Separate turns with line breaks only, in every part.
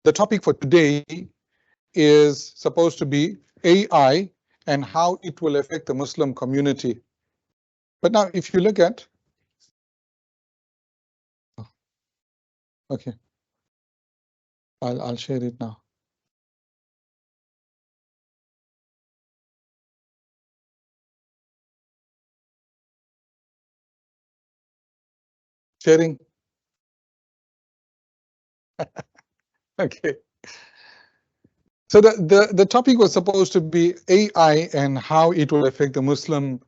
The topic for today is supposed to be AI and how it will affect the Muslim community. But now if you look at, okay, I'll share it now. Sharing. Okay. So the topic was supposed to be AI and how it will affect the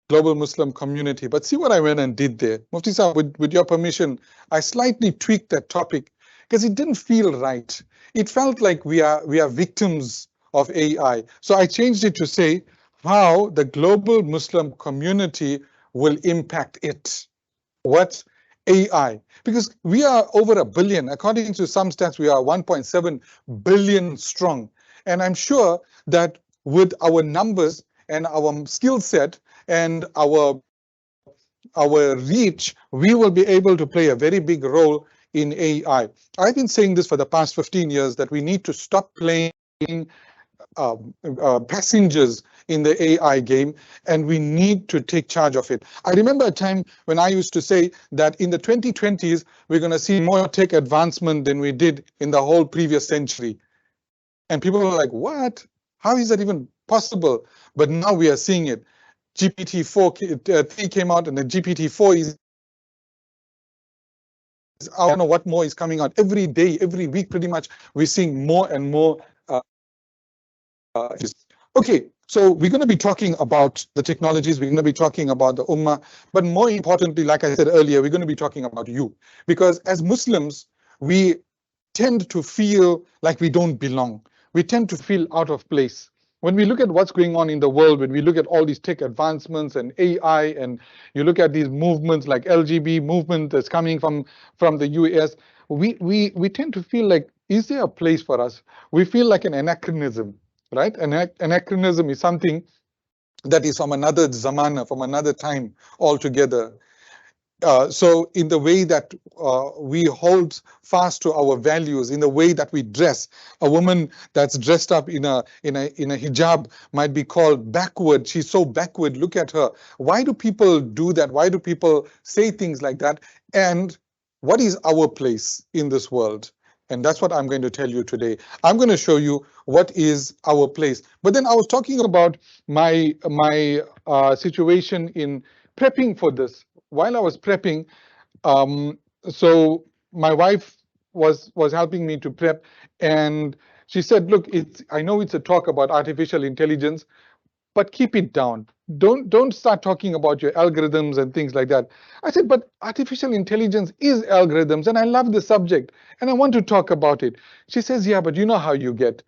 global Muslim community. But see what I went and did there. Mufti Sahib, with your permission, I slightly tweaked that topic because it didn't feel right. It felt like we are victims of AI. So I changed it to say how the global Muslim community will impact it. What? AI. Because we are over a billion. According to some stats, we are 1.7 billion strong. And I'm sure that with our numbers and our skill set and our reach, we will be able to play a very big role in AI. I've been saying this for the past 15 years that we need to stop playing passengers in the AI game, and we need to take charge of it. I remember a time when I used to say that in the 2020s, we're going to see more tech advancement than we did in the whole previous century. And people were like, what? How is that even possible? But now we are seeing it. GPT-3 came out, and the GPT-4 is, I don't know what more is coming out. Every day, every week, pretty much, we're seeing more and more. Okay, so we're going to be talking about the technologies, we're going to be talking about the Ummah, but more importantly, like I said earlier, we're going to be talking about you. Because as Muslims, we tend to feel like we don't belong. We tend to feel out of place. When we look at what's going on in the world, when we look at all these tech advancements and AI, and you look at these movements like LGBT movement that's coming from the US, we tend to feel like, is there a place for us? We feel like an anachronism. Right? Anachronism is something that is from another zamana, from another time altogether. So in the way that we hold fast to our values, in the way that we dress, a woman that's dressed up in a hijab might be called backward. She's so backward. Look at her. Why do people do that? Why do people say things like that? And what is our place in this world? And that's what I'm going to tell you today. I'm going to show you what is our place. But then I was talking about my situation in prepping for this. While I was prepping, so my wife was helping me to prep, and she said, look, I know it's a talk about artificial intelligence, but keep it down. Don't start talking about your algorithms and things like that. I said, but artificial intelligence is algorithms, and I love the subject, and I want to talk about it. She says, yeah, but you know how you get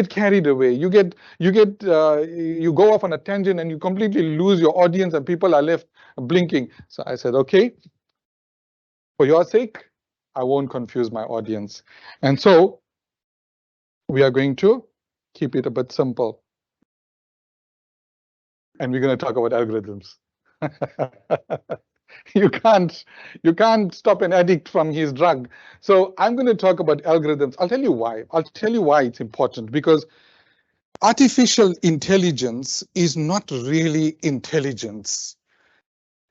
carried away. You go off on a tangent, and you completely lose your audience, and people are left blinking. So I said, okay, for your sake, I won't confuse my audience. And so we are going to keep it a bit simple. And we're going to talk about algorithms. You can't stop an addict from his drug. So I'm going to talk about algorithms. I'll tell you why. I'll tell you why it's important, because artificial intelligence is not really intelligence.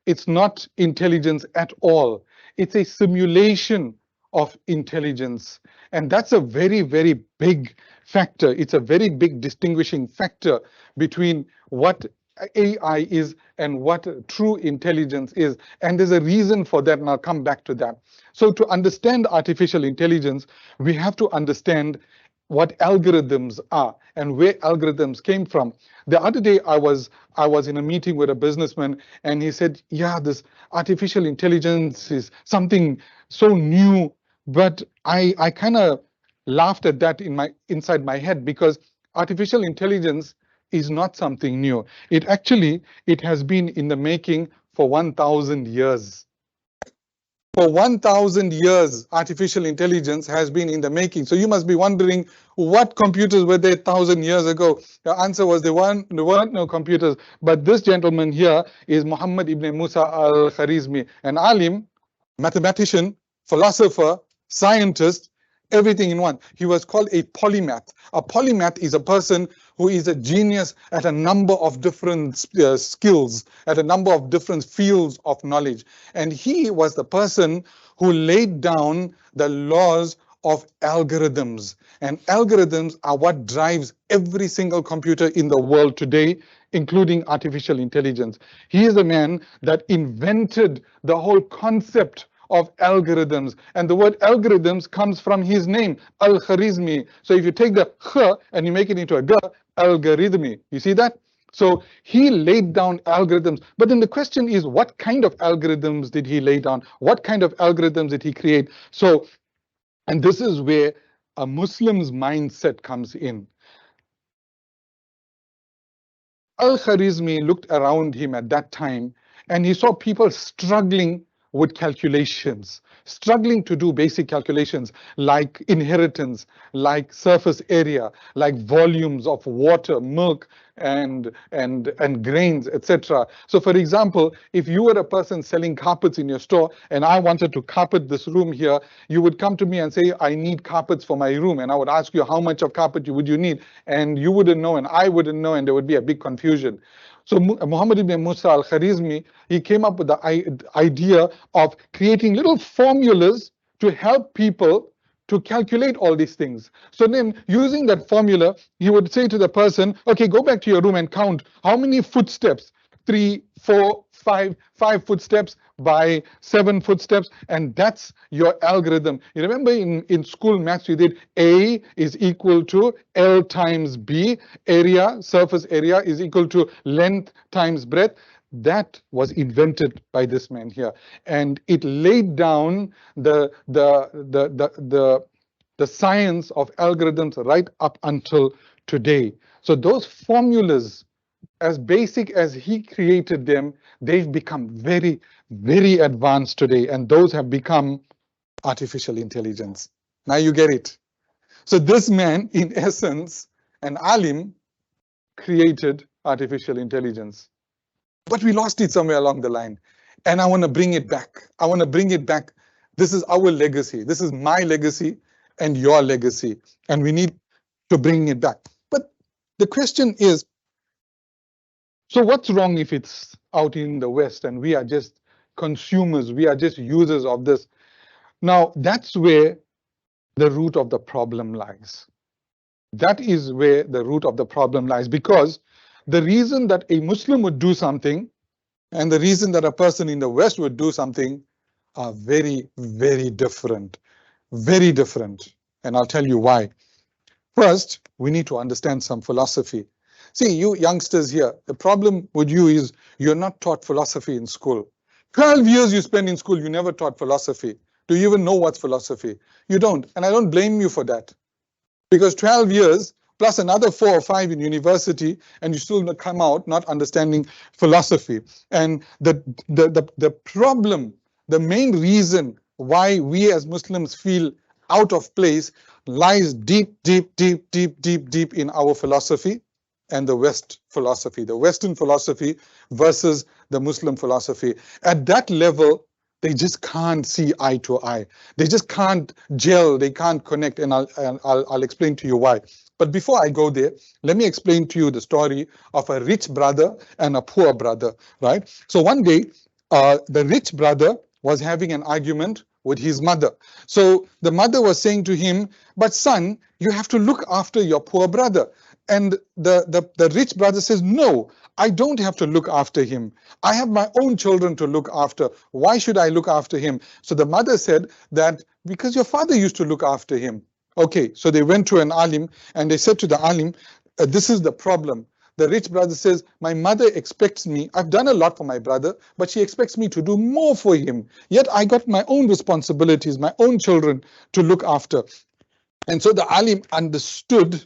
It's not intelligence at all. It's a simulation of intelligence. And that's a very, very big factor. It's a very big distinguishing factor between what AI is and what true intelligence is. And there's a reason for that, and I'll come back to that. So to understand artificial intelligence, we have to understand what algorithms are and where algorithms came from. The other day I was in a meeting with a businessman, and he said, yeah, this artificial intelligence is something so new. But I kind of laughed at that inside my head, because artificial intelligence is not something new. It has been in the making for 1,000 years. For 1,000 years, artificial intelligence has been in the making. So you must be wondering, what computers were there 1,000 years ago? The answer was there weren't no computers. But this gentleman here is Muhammad ibn Musa al-Kharizmi, an alim, mathematician, philosopher, scientist, everything in one. He was called a polymath. A polymath is a person who is a genius at a number of different skills, at a number of different fields of knowledge. And he was the person who laid down the laws of algorithms. And algorithms are what drives every single computer in the world today, including artificial intelligence. He is the man that invented the whole concept of algorithms. And the word algorithms comes from his name, Al-Khwarizmi. So if you take the kh and you make it into a g, algorithmi. You see that? So he laid down algorithms. But then the question is, what kind of algorithms did he lay down? What kind of algorithms did he create? So, and this is where a Muslim's mindset comes in. Al-Khwarizmi looked around him at that time and he saw people struggling with calculations, struggling to do basic calculations like inheritance, like surface area, like volumes of water, milk, and grains, etc. So for example, if you were a person selling carpets in your store and I wanted to carpet this room here, you would come to me and say, I need carpets for my room. And I would ask you, how much of carpet would you need? And you wouldn't know and I wouldn't know, and there would be a big confusion. So Muhammad ibn Musa al-Khwarizmi, he came up with the idea of creating little formulas to help people to calculate all these things. So then using that formula, he would say to the person, okay, go back to your room and count how many footsteps, 3, 4, 5 footsteps by 7 footsteps, and that's your algorithm. You remember in school maths you did A is equal to L times B, area, surface area is equal to length times breadth. That was invented by this man here, and it laid down the science of algorithms right up until today. So those formulas, as basic as he created them, they've become very, very advanced today, and those have become artificial intelligence. Now you get it. So this man, in essence, an alim, created artificial intelligence. But we lost it somewhere along the line. And I want to bring it back. I want to bring it back. This is our legacy. This is my legacy and your legacy. And we need to bring it back. But the question is, so what's wrong if it's out in the West and we are just consumers, we are just users of this? Now, that's where the root of the problem lies. That is where the root of the problem lies, because the reason that a Muslim would do something and the reason that a person in the West would do something are very, very different. Very different. And I'll tell you why. First, we need to understand some philosophy. See, you youngsters here, the problem with you is you're not taught philosophy in school. 12 years you spend in school, you never taught philosophy. Do you even know what's philosophy? You don't, and I don't blame you for that. Because 12 years plus another 4 or 5 in university, and you still come out not understanding philosophy. And the problem, the main reason why we as Muslims feel out of place lies deep, deep, deep, deep, deep, deep in our philosophy and the West philosophy, the Western philosophy versus the Muslim philosophy. At that level, they just can't see eye to eye. They just can't gel. They can't connect. And I'll explain to you why. But before I go there, let me explain to you the story of a rich brother and a poor brother, right? So one day, the rich brother was having an argument with his mother. So the mother was saying to him, but son, you have to look after your poor brother. And the rich brother says, no, I don't have to look after him. I have my own children to look after. Why should I look after him? So the mother said that because your father used to look after him. Okay, so they went to an alim and they said to the alim, this is the problem. The rich brother says, my mother expects me, I've done a lot for my brother, but she expects me to do more for him. Yet I got my own responsibilities, my own children to look after. And so the alim understood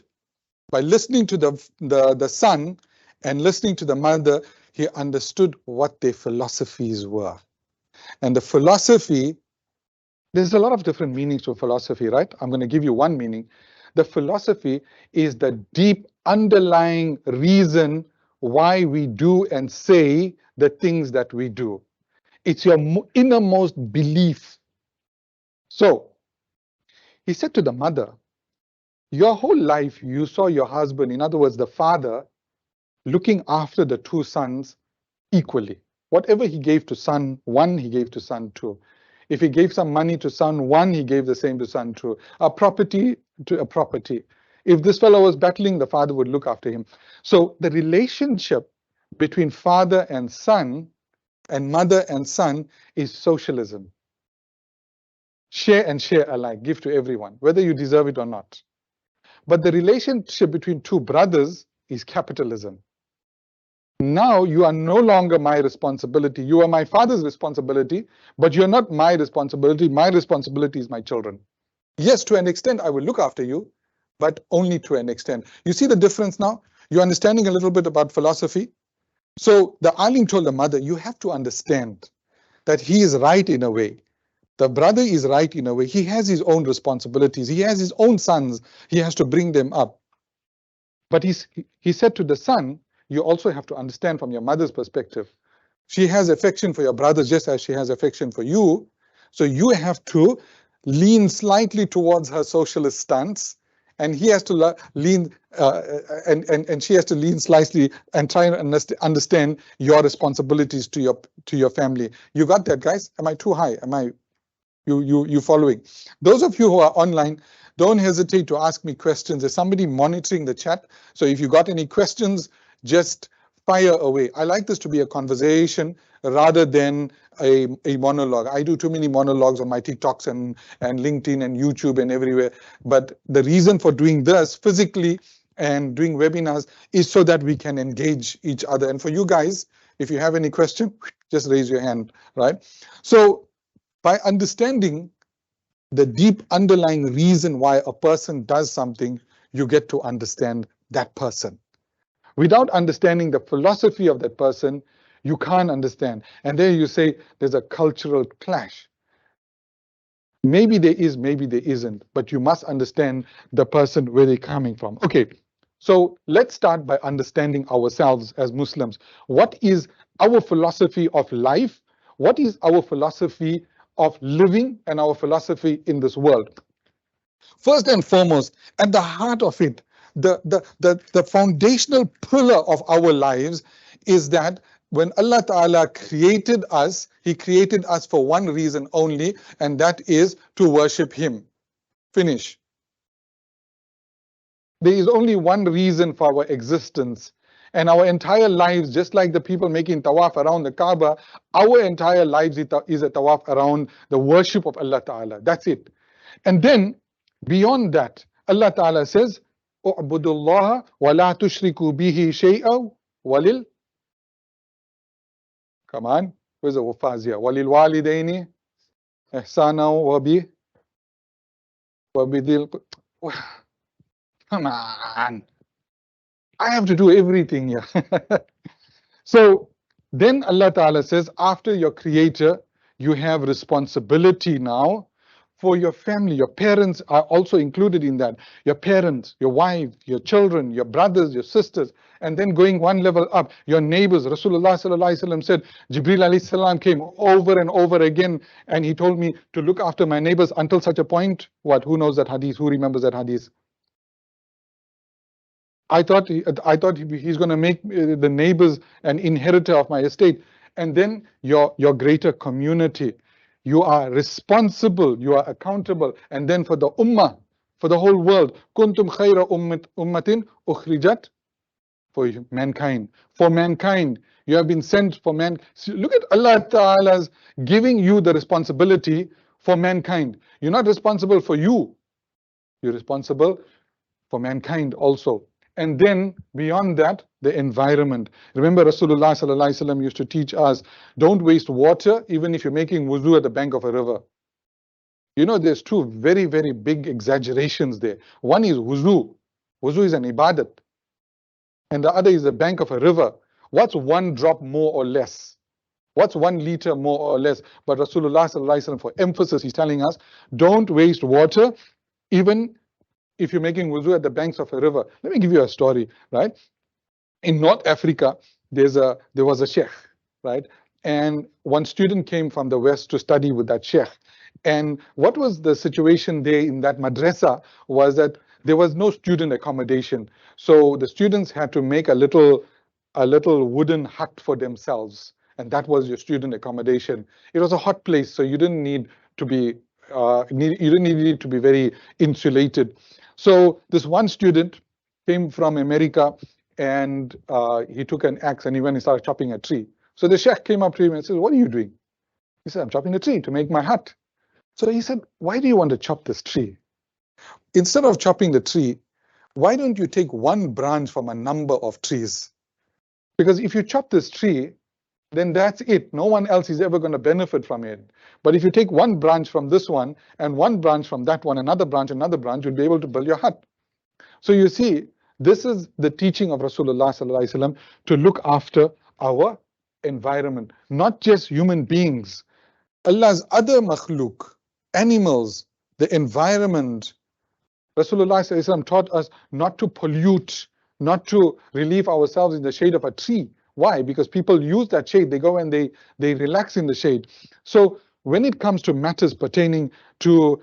by listening to the son and listening to the mother, he understood what their philosophies were. And the philosophy, there's a lot of different meanings to philosophy, right? I'm going to give you one meaning. The philosophy is the deep underlying reason why we do and say the things that we do. It's your innermost belief. So He said to the mother, your whole life you saw your husband, in other words, the father, looking after the two sons equally. Whatever he gave to son one, he gave to son two. If he gave some money to son one, he gave the same to son two. A property to a property. If this fellow was battling, the father would look after him. So the relationship between father and son and mother and son is socialism. Share and share alike, give to everyone, whether you deserve it or not. But the relationship between two brothers is capitalism. Now you are no longer my responsibility. You are my father's responsibility, but you're not my responsibility. My responsibility is my children. Yes, to an extent, I will look after you, but only to an extent. You see the difference now? You're understanding a little bit about philosophy. So the alim told the mother, you have to understand that he is right in a way. The brother is right in a way. He has his own responsibilities. He has his own sons. He has to bring them up. But he said to the son, you also have to understand from your mother's perspective. She has affection for your brothers just as she has affection for you. So you have to lean slightly towards her socialist stance, and he has to lean and she has to lean slightly and try and understand your responsibilities to your family. You got that, guys? Am I too high? Am I you following? Those of you who are online, don't hesitate to ask me questions. There's somebody monitoring the chat. So if you got any questions, just fire away. I like this to be a conversation rather than a monologue. I do too many monologues on my TikToks and LinkedIn and YouTube and everywhere. But the reason for doing this physically and doing webinars is so that we can engage each other. And for you guys, if you have any question, just raise your hand, right? So by understanding the deep underlying reason why a person does something, you get to understand that person. Without understanding the philosophy of that person, you can't understand. And there you say there's a cultural clash. Maybe there is, maybe there isn't, but you must understand the person, where they're coming from. Okay, so let's start by understanding ourselves as Muslims. What is our philosophy of life? What is our philosophy of living and our philosophy in this world? First and foremost, at the heart of it, the foundational pillar of our lives is that when Allah Ta'ala created us, He created us for one reason only, and that is to worship Him. Finish. There is only one reason for our existence. And our entire lives, just like the people making tawaf around the Kaaba, our entire lives is a tawaf around the worship of Allah Ta'ala. That's it. And then, beyond that, Allah Ta'ala says, اُعْبُدُوا اللَّهَ وَلَا تُشْرِكُوا بِهِ شَيْئًا وَلِلْ Come on, where's the wafazia? وَلِلْوَالِدَيْنِ إِحْسَانًا وَبِذِلْ Come on. I have to do everything here. So then Allah Ta'ala says, after your creator, you have responsibility now for your family. Your parents are also included in that. Your parents, your wife, your children, your brothers, your sisters, and then going one level up, your neighbors. Rasulullah Sallallahu Alaihi Wasallam said, Jibril Alayhi Salam came over and over again, and he told me to look after my neighbors until such a point. What? Who knows that hadith? Who remembers that hadith? I thought he's going to make the neighbors an inheritor of my estate. And then your greater community. You are responsible, you are accountable. And then for the ummah, for the whole world. Kuntum khayra ummatin ukhrijat, for mankind. For mankind. You have been sent for man. Look at Allah Ta'ala's giving you the responsibility for mankind. You're not responsible for you. You're responsible for mankind also. And then beyond that, the environment. Remember, Rasulullah Sallallahu Alaihi Wasallam used to teach us, don't waste water even if you're making wuzu at the bank of a river. You know, there's two very, very big exaggerations there. One is wuzu. Wuzu is an ibadat. And the other is the bank of a river. What's one drop more or less? What's 1 liter more or less? But Rasulullah Sallallahu Alaihi Wasallam, for emphasis, he's telling us, don't waste water even if you're making wuzu at the banks of a river. Let me give you a story, right? In North Africa, there was a sheikh, right? And one student came from the West to study with that sheikh. And what was the situation there in that madrasa was that there was no student accommodation. So the students had to make a little wooden hut for themselves. And that was your student accommodation. It was a hot place, so you didn't need to be you didn't need to be very insulated. So this one student came from America, and he took an axe and he went and started chopping a tree. So the sheikh came up to him and said, "What are you doing?" He said, "I'm chopping a tree to make my hut." So he said, "Why do you want to chop this tree? Instead of chopping the tree, why don't you take one branch from a number of trees? Because if you chop this tree, then that's it. No one else is ever going to benefit from it. But if you take one branch from this one and one branch from that one, another branch, you'll be able to build your hut." So you see, this is the teaching of Rasulullah sallallahu alaihi wasallam, to look after our environment, not just human beings, Allah's other makhluk, animals, the environment. Rasulullah sallallahu alaihi wasallam taught us not to pollute, not to relieve ourselves in the shade of a tree. Why? Because people use that shade. They go and they relax in the shade. So when it comes to matters pertaining to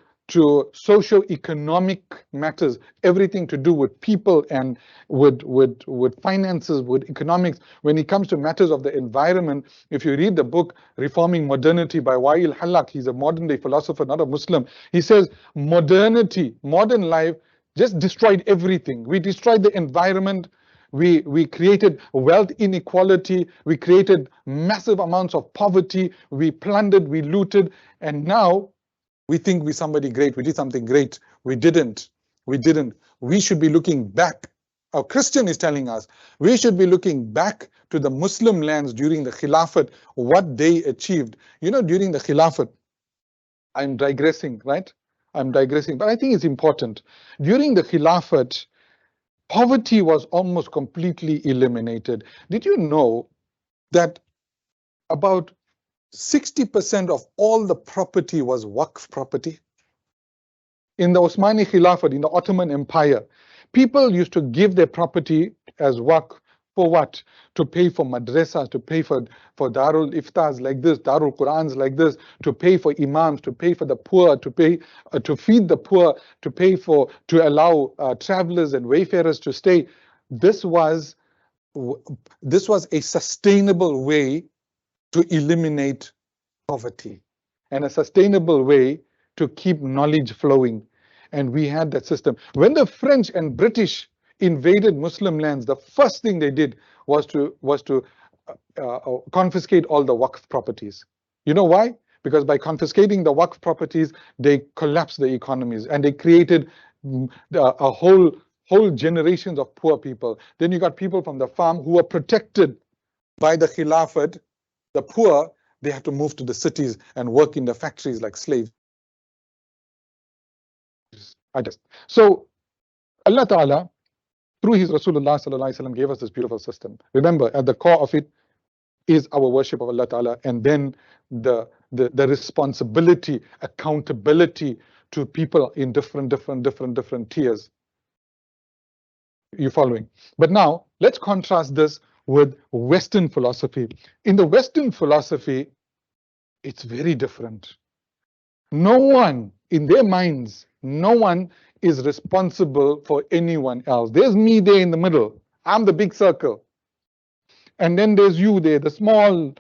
socio-economic matters, everything to do with people and with finances, with economics, when it comes to matters of the environment, if you read the book Reforming Modernity by Wael Halak, he's a modern day philosopher, not a Muslim, he says modernity, modern life just destroyed everything. We destroyed the environment. We created wealth inequality. We created massive amounts of poverty. We plundered, we looted, and now we think we're somebody great. We did something great. We didn't. We should be looking back. A Christian is telling us we should be looking back to the Muslim lands during the Khilafat, what they achieved. You know, during the Khilafat, I'm digressing, right? I'm digressing, but I think it's important. During the Khilafat, poverty was almost completely eliminated. Did you know that about 60% of all the property was Waqf property? In the Osmani Khilafat, in the Ottoman Empire, people used to give their property as Waqf for what? To pay for madrasas, to pay for Darul Iftars like this, Darul Qurans like this, to pay for imams, to pay for the poor, to pay to feed the poor, to allow travelers and wayfarers to stay. This was a sustainable way to eliminate poverty and a sustainable way to keep knowledge flowing. And we had that system. When the French and British invaded Muslim lands, the first thing they did was to confiscate all the Waqf properties. You know why? Because by confiscating the Waqf properties, they collapsed the economies and they created a whole generations of poor people. Then you got people from the farm who were protected by the Khilafat. The poor, they had to move to the cities and work in the factories like slaves. So Allah Ta'ala, through his Rasulullah sallallahu alaihi wasallam, gave us this beautiful system. Remember, at the core of it is our worship of Allah Ta'ala, and then the responsibility, accountability to people in different tiers. You following? But now let's contrast this with Western philosophy. In the Western philosophy, it's very different. No one, in their minds, no one is responsible for anyone else. There's me there in the middle. I'm the big circle. And then there's you there, the small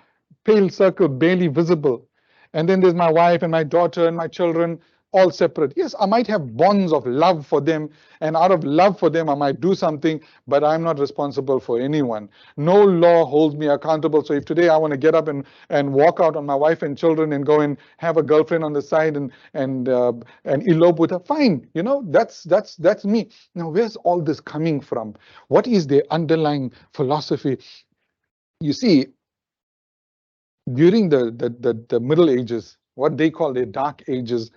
pale circle, barely visible. And then there's my wife and my daughter and my children, all separate. Yes, I might have bonds of love for them, and out of love for them, I might do something, but I'm not responsible for anyone. No law holds me accountable. So if today I want to get up and walk out on my wife and children and go and have a girlfriend on the side and elope with her, fine. You know, that's me. Now, where's all this coming from? What is the underlying philosophy? You see, during the Middle Ages, what they call the Dark Ages,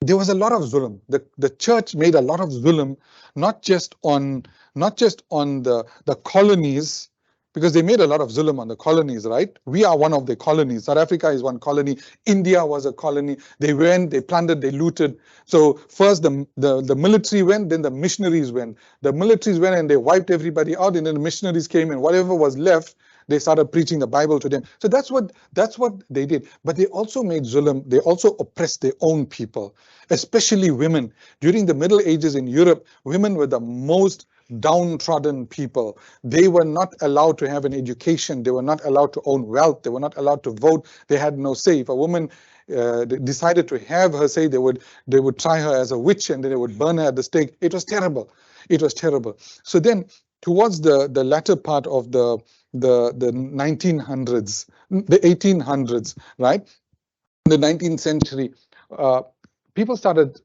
there was a lot of zulm. The church made a lot of zulm, not just on the colonies, because they made a lot of zulm on the colonies, right? We are one of the colonies. South Africa is one colony. India was a colony. They went, they plundered, they looted. So first the military went, then the missionaries went. The militaries went and they wiped everybody out, and then the missionaries came, and whatever was left, They started preaching the Bible to them. So that's what they did. But they also made zulm. They also oppressed their own people, especially women. During the Middle Ages in Europe, women were the most downtrodden people. They were not allowed to have an education. They were not allowed to own wealth. They were not allowed to vote. They had no say. If a woman decided to have her say, they would try her as a witch, and then they would burn her at the stake. It was terrible. It was terrible. So then, towards the latter part of the 1900s, the 1800s, right, the 19th century, people started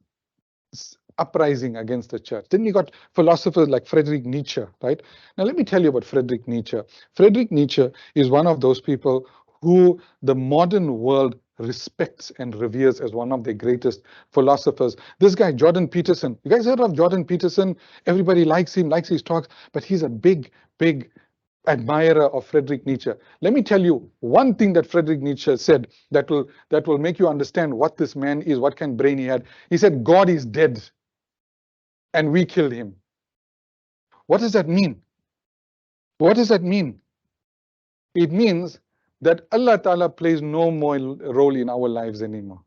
uprising against the church. Then you got philosophers like Friedrich Nietzsche, right? Now let me tell you about Friedrich Nietzsche. Friedrich Nietzsche is one of those people who the modern world respects and reveres as one of the greatest philosophers. This guy, Jordan Peterson. You guys heard of Jordan Peterson? Everybody likes him, likes his talks, but he's a big admirer of Friedrich Nietzsche. Let me tell you one thing that Friedrich Nietzsche said that will make you understand what this man is, what kind of brain he had. He said, God is dead and we killed him. What does that mean? What does that mean? It means that Allah Ta'ala plays no more role in our lives anymore.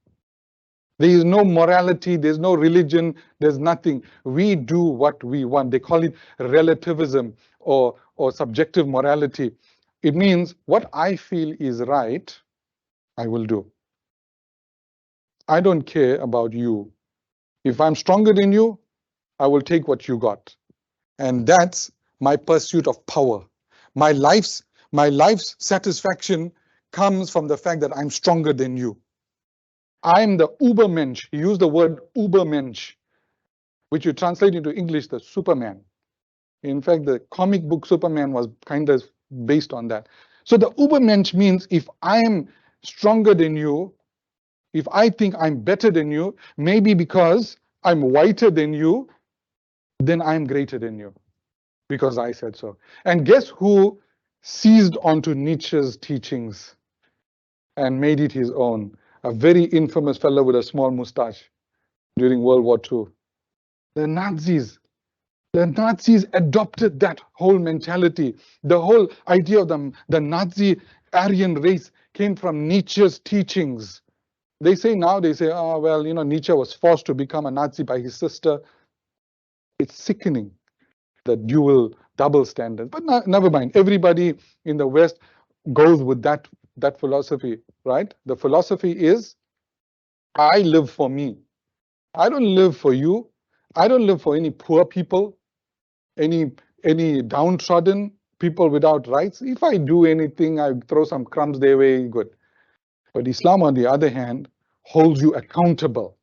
There is no morality, there's no religion, there's nothing. We do what we want. They call it relativism or subjective morality. It means what I feel is right, I will do. I don't care about you. If I'm stronger than you, I will take what you got. And that's my pursuit of power. My life's satisfaction comes from the fact that I'm stronger than you. I'm the Ubermensch. He used the word Ubermensch, which you translate into English, the Superman. In fact, the comic book Superman was kind of based on that. So the Ubermensch means if I'm stronger than you, if I think I'm better than you, maybe because I'm whiter than you, then I'm greater than you, because I said so. And guess who seized onto Nietzsche's teachings and made it his own? A very infamous fellow with a small mustache during World War II. The Nazis. The Nazis adopted that whole mentality. The whole idea of the Nazi Aryan race came from Nietzsche's teachings. They say, oh, well, Nietzsche was forced to become a Nazi by his sister. It's sickening, the double standard. But never mind. Everybody in the West goes with that philosophy, right? The philosophy is, I live for me. I don't live for you. I don't live for any poor people, any downtrodden people without rights. If I do anything, I throw some crumbs their way, good. But Islam, on the other hand, holds you accountable,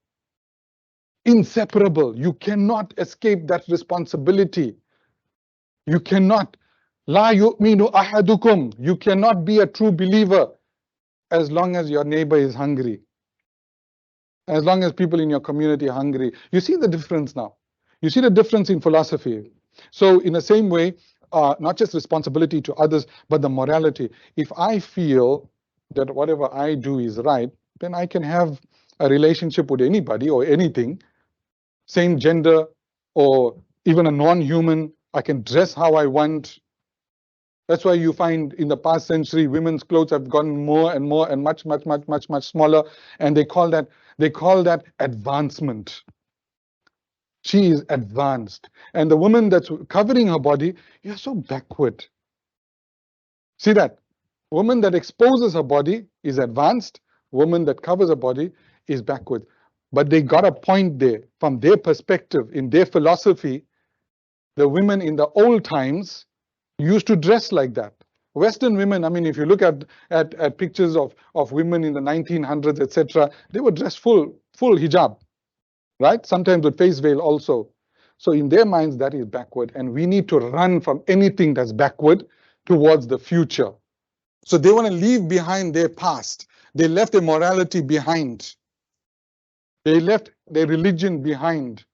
inseparable. You cannot escape that responsibility. You cannot. La yu'minu ahadukum. You cannot be a true believer as long as your neighbor is hungry. As long as people in your community are hungry. You see the difference now. You see the difference in philosophy. So in the same way, not just responsibility to others, but the morality. If I feel that whatever I do is right, then I can have a relationship with anybody or anything, same gender or even a non-human. I can dress how I want. That's why you find in the past century, women's clothes have gotten more and more and much smaller, and they call that advancement. She is advanced. And the woman that's covering her body, you're so backward. See that? Woman that exposes her body is advanced. Woman that covers her body is backward. But they got a point there. From their perspective, in their philosophy, the women in the old times used to dress like that. Western women, I mean, if you look at pictures of women in the 1900s, etc., they were dressed full hijab, right? Sometimes with face veil also. So in their minds, that is backward. And we need to run from anything that's backward towards the future. So they want to leave behind their past. They left their morality behind. They left their religion behind.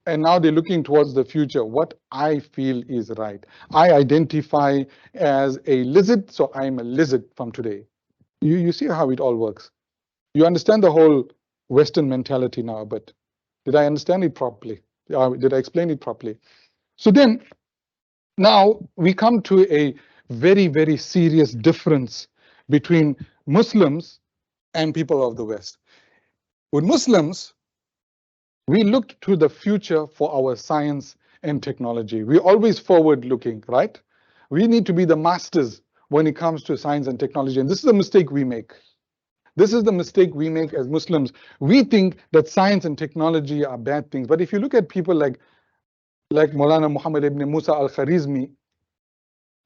And now they're looking towards the future. What I feel is right. I identify as a lizard, so I'm a lizard from today. You see how it all works. You understand the whole Western mentality now, but did I understand it properly? Did I explain it properly? So then, now we come to very, very serious difference between Muslims and people of the West. With Muslims, we looked to the future for our science and technology. We're always forward looking, right? We need to be the masters when it comes to science and technology. And this is a mistake we make. This is the mistake we make as Muslims. We think that science and technology are bad things. But if you look at people like Maulana Muhammad ibn Musa al-Kharizmi,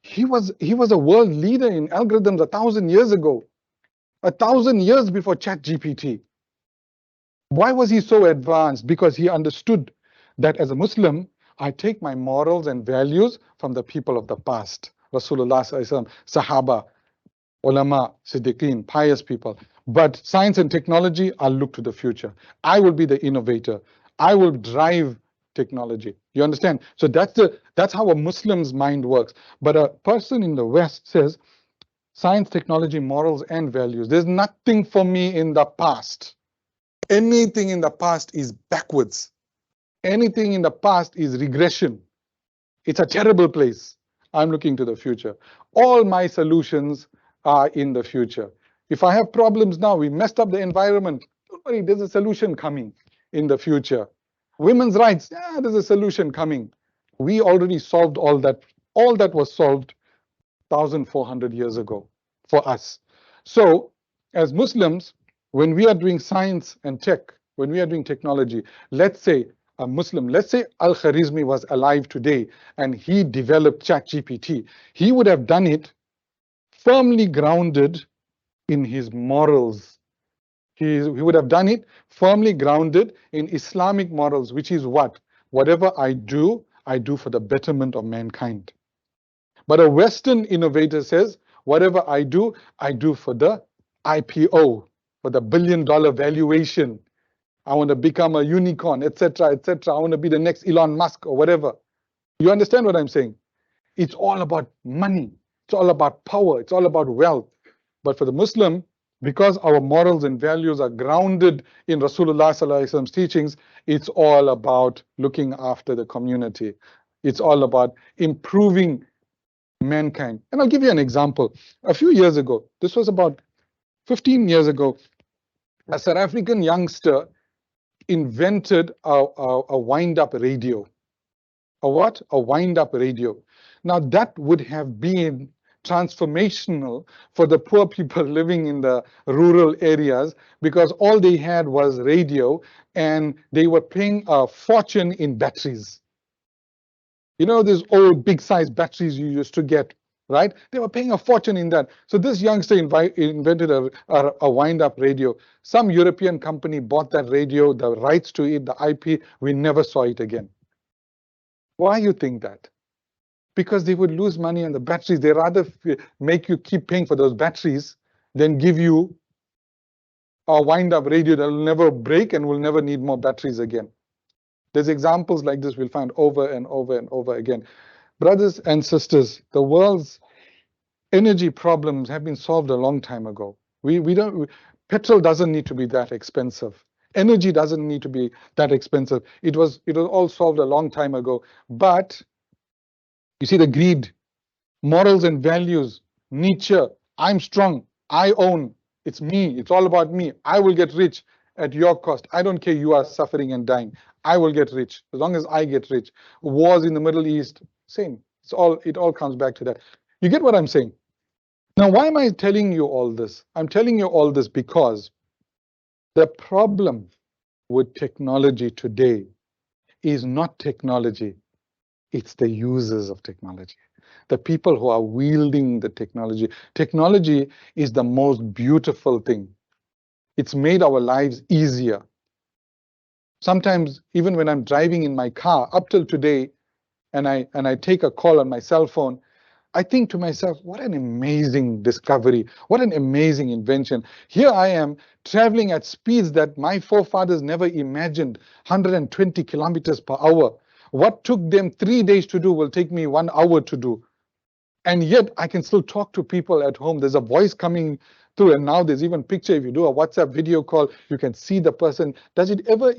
he was a world leader in algorithms 1,000 years ago, 1,000 years before ChatGPT. Why was he so advanced? Because he understood that as a Muslim, I take my morals and values from the people of the past. Rasulullah Sallallahu Alaihi Wasallam, Sahaba, ulama, siddiqeen, pious people. But science and technology, I'll look to the future. I will be the innovator. I will drive technology. You understand? So that's how a Muslim's mind works. But a person in the West says, science, technology, morals, and values. There's nothing for me in the past. Anything in the past is backwards. Anything in the past is regression. It's a terrible place. I'm looking to the future. All my solutions are in the future. If I have problems now, we messed up the environment. Don't worry, there's a solution coming in the future. Women's rights, yeah, there's a solution coming. We already solved all that. All that was solved 1,400 years ago for us. So as Muslims, when we are doing science and tech, when we are doing technology, let's say a Muslim, let's say Al-Kharizmi was alive today and he developed ChatGPT, he would have done it firmly grounded in his morals. He would have done it firmly grounded in Islamic morals, which is what? Whatever I do for the betterment of mankind. But a Western innovator says, whatever I do for the IPO, for the billion-dollar valuation. I want to become a unicorn, etc., etc. I want to be the next Elon Musk or whatever. You understand what I'm saying? It's all about money. It's all about power. It's all about wealth. But for the Muslim, because our morals and values are grounded in Rasulullah Sallallahu Alaihi Wasallam's teachings, it's all about looking after the community. It's all about improving mankind. And I'll give you an example. A few years ago, this was about 15 years ago, a South African youngster invented a wind-up radio. A what? A wind-up radio. Now that would have been transformational for the poor people living in the rural areas, because all they had was radio and they were paying a fortune in batteries. You know, these old big size batteries you used to get, right? They were paying a fortune in that. So this youngster invented a wind-up radio. Some European company bought that radio, the rights to it, the IP. We never saw it again. Why you think that? Because they would lose money on the batteries. They rather make you keep paying for those batteries than give you a wind-up radio that will never break and will never need more batteries again. There's examples like this we'll find over and over and over again. Brothers and sisters, the world's energy problems have been solved a long time ago. Petrol doesn't need to be that expensive. Energy doesn't need to be that expensive. It was all solved a long time ago. But you see the greed, morals and values, Nietzsche, I'm strong, I own, it's me, it's all about me. I will get rich at your cost. I don't care you are suffering and dying. I will get rich as long as I get rich. Wars in the Middle East, same. It all comes back to that. You get what I'm saying? Now, why am I telling you all this? I'm telling you all this because the problem with technology today is not technology. It's the users of technology, the people who are wielding the technology. Technology is the most beautiful thing. It's made our lives easier. Sometimes, even when I'm driving in my car, up till today, and I take a call on my cell phone, I think to myself, what an amazing discovery, what an amazing invention. Here I am traveling at speeds that my forefathers never imagined, 120 kilometers per hour. What took them 3 days to do will take me 1 hour to do. And yet I can still talk to people at home. There's a voice coming through, and now there's even picture. If you do a WhatsApp video call, you can see the person. Does it ever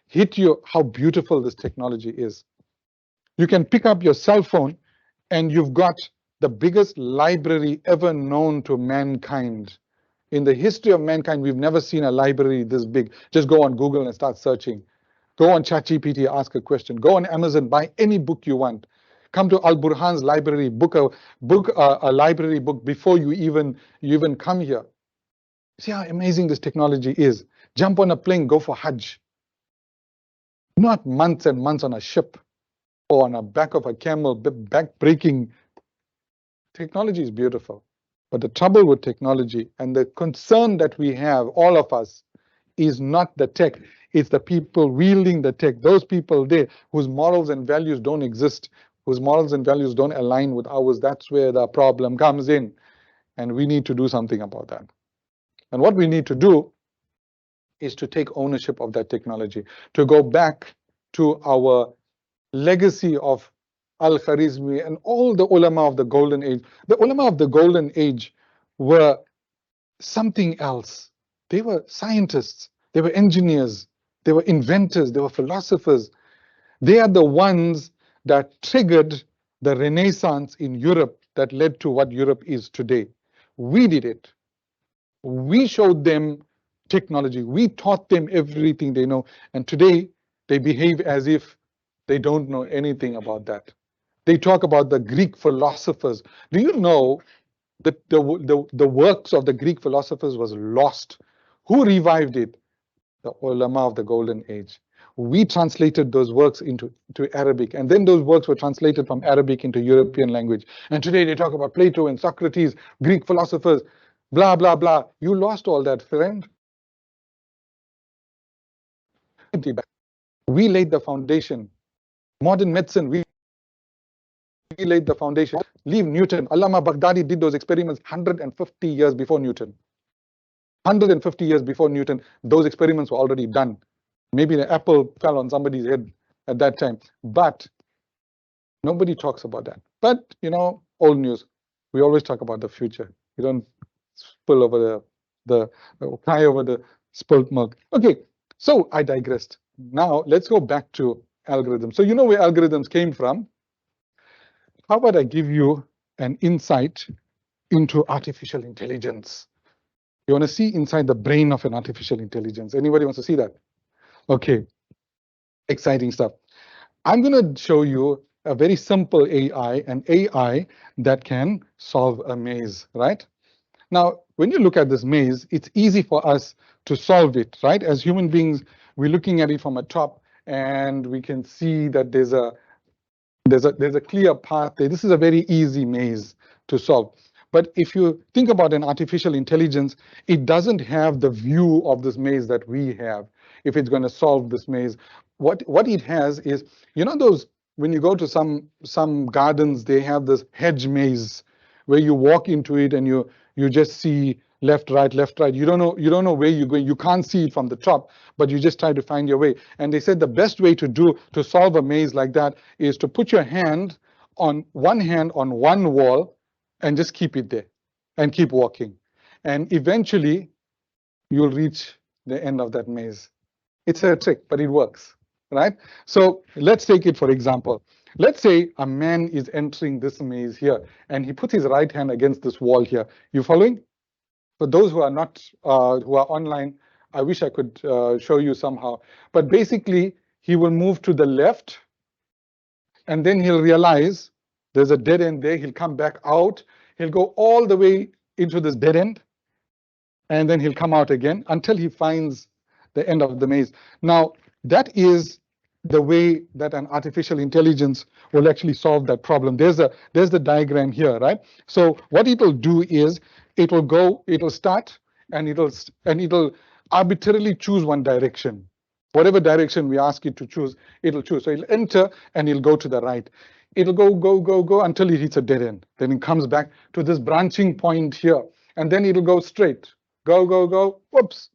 hit you how beautiful this technology is? You can pick up your cell phone and you've got the biggest library ever known to mankind. In the history of mankind, we've never seen a library this big. Just go on Google and start searching. Go on ChatGPT, ask a question. Go on Amazon, buy any book you want. Come to Al Burhan's library, book a library book before you even come here. See how amazing this technology is. Jump on a plane, go for Hajj. Not months and months on a ship or on the back of a camel, back breaking. Technology is beautiful. But the trouble with technology and the concern that we have, all of us, is not the tech. It's the people wielding the tech. Those people there whose morals and values don't exist, whose morals and values don't align with ours. That's where the problem comes in. And we need to do something about that. And what we need to do is to take ownership of that technology, to go back to our legacy of Al-Kharizmi and all the ulama of the golden age. The ulama of the golden age were something else. They were scientists, they were engineers, they were inventors, they were philosophers. They are the ones that triggered the Renaissance in Europe that led to what Europe is today. We did it. We showed them technology. We taught them everything they know. And today they behave as if they don't know anything about that. They talk about the Greek philosophers. Do you know that the works of the Greek philosophers was lost? Who revived it? The ulama of the golden age. We translated those works into Arabic, and then those works were translated from Arabic into European language. And today they talk about Plato and Socrates, Greek philosophers, blah, blah, blah. You lost all that, friend. We laid the foundation. Modern medicine, we laid the foundation. Leave Newton. Allama Baghdadi did those experiments 150 years before Newton. 150 years before Newton, those experiments were already done. Maybe the apple fell on somebody's head at that time, but nobody talks about that. But, you know, old news. We always talk about the future. We don't spill over cry over the spilt milk. Okay, so I digressed. Now let's go back to algorithms. So you know where algorithms came from. How about I give you an insight into artificial intelligence? You want to see inside the brain of an artificial intelligence? Anybody wants to see that? Okay, exciting stuff. I'm going to show you a very simple AI, an AI that can solve a maze, right? Now, when you look at this maze, it's easy for us to solve it, right? As human beings, we're looking at it from a top, and we can see that there's a clear path there. This is a very easy maze to solve. But if you think about an artificial intelligence, it doesn't have the view of this maze that we have. If it's going to solve this maze, what it has is, you know, those when you go to some gardens, they have this hedge maze where you walk into it and you just see left, right, left, right. You don't know where you're going. You can't see it from the top, but you just try to find your way. And they said the best way to solve a maze like that is to put your hand on one wall and just keep it there and keep walking. And eventually you'll reach the end of that maze. It's a trick, but it works, right? So let's take it for example. Let's say a man is entering this maze here and he puts his right hand against this wall here. You following? For those who are not, who are online, I wish I could show you somehow. But basically, he will move to the left and then he'll realize there's a dead end there. He'll come back out. He'll go all the way into this dead end. And then he'll come out again until he finds the end of the maze. Now, that is the way that an artificial intelligence will actually solve that problem. There's the diagram here, right? So what it'll do is it'll start and it'll arbitrarily choose one direction. Whatever direction we ask it to choose, it'll choose. So it'll enter and it'll go to the right. It'll go until it hits a dead end. Then it comes back to this branching point here. And then it'll go straight. Go. Whoops.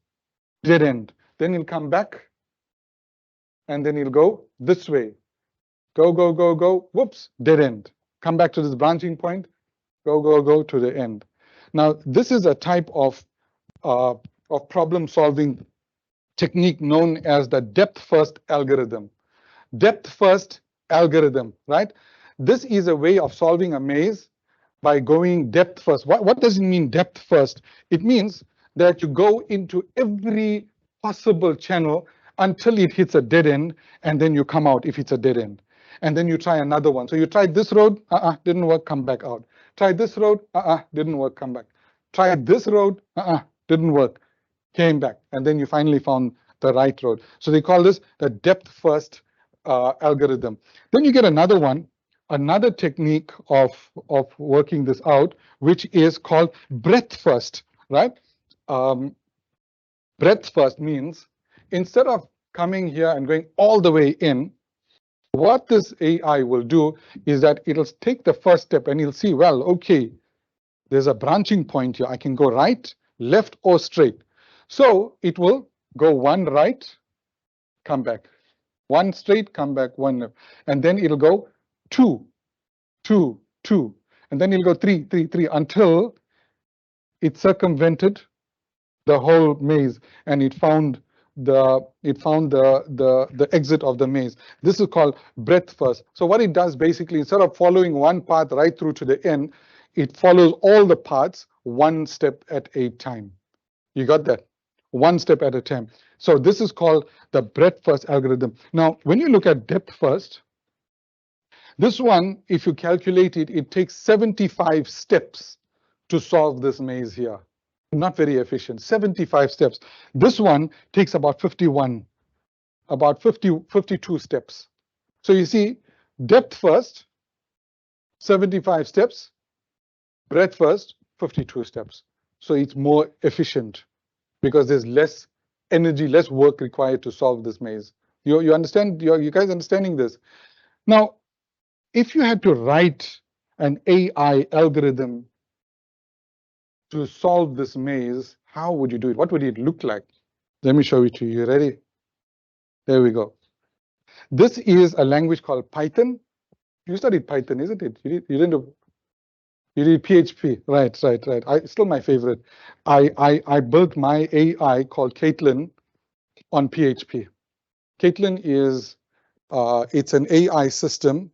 Dead end. Then it'll come back. And then it'll go this way. Go. Whoops. Dead end. Come back to this branching point. Go to the end. Now, this is a type of problem-solving technique known as the depth-first algorithm. Depth-first algorithm, right? This is a way of solving a maze by going depth first. What does it mean, depth first? It means that you go into every possible channel until it hits a dead end, and then you come out if it's a dead end. And then you try another one. So you tried this road, didn't work, come back out. Try this road, didn't work, come back. Try this road, didn't work, came back. And then you finally found the right road. So they call this the depth first algorithm. Then you get another one, another technique of working this out, which is called breadth first, right? Breadth first means instead of coming here and going all the way in, what this AI will do is that it'll take the first step and you'll see, well, okay, there's a branching point here. I can go right, left, or straight. So it will go one right, come back, one straight, come back, one left, and then it'll go 2, 2, 2, and then it'll go 3, 3, 3 until it circumvented the whole maze and it found the exit of the maze. This is called breadth first. So what it does basically, instead of following one path right through to the end, it follows all the paths one step at a time. You got that? One step at a time. So this is called the breadth first algorithm. Now, when you look at depth first, this one, if you calculate it, it takes 75 steps to solve this maze here. Not very efficient, 75 steps. This one takes about 51, about 52 steps. So you see, depth first, 75 steps, breadth first, 52 steps. So it's more efficient because there's less energy, less work required to solve this maze. You understand? You guys understanding this? Now, if you had to write an AI algorithm to solve this maze, how would you do it? What would it look like? Let me show it to you. You ready? There we go. This is a language called Python. You studied Python, isn't it? You didn't do, you did PHP. Right. It's still my favorite. I built my AI called Caitlin on PHP. Caitlin is it's an AI system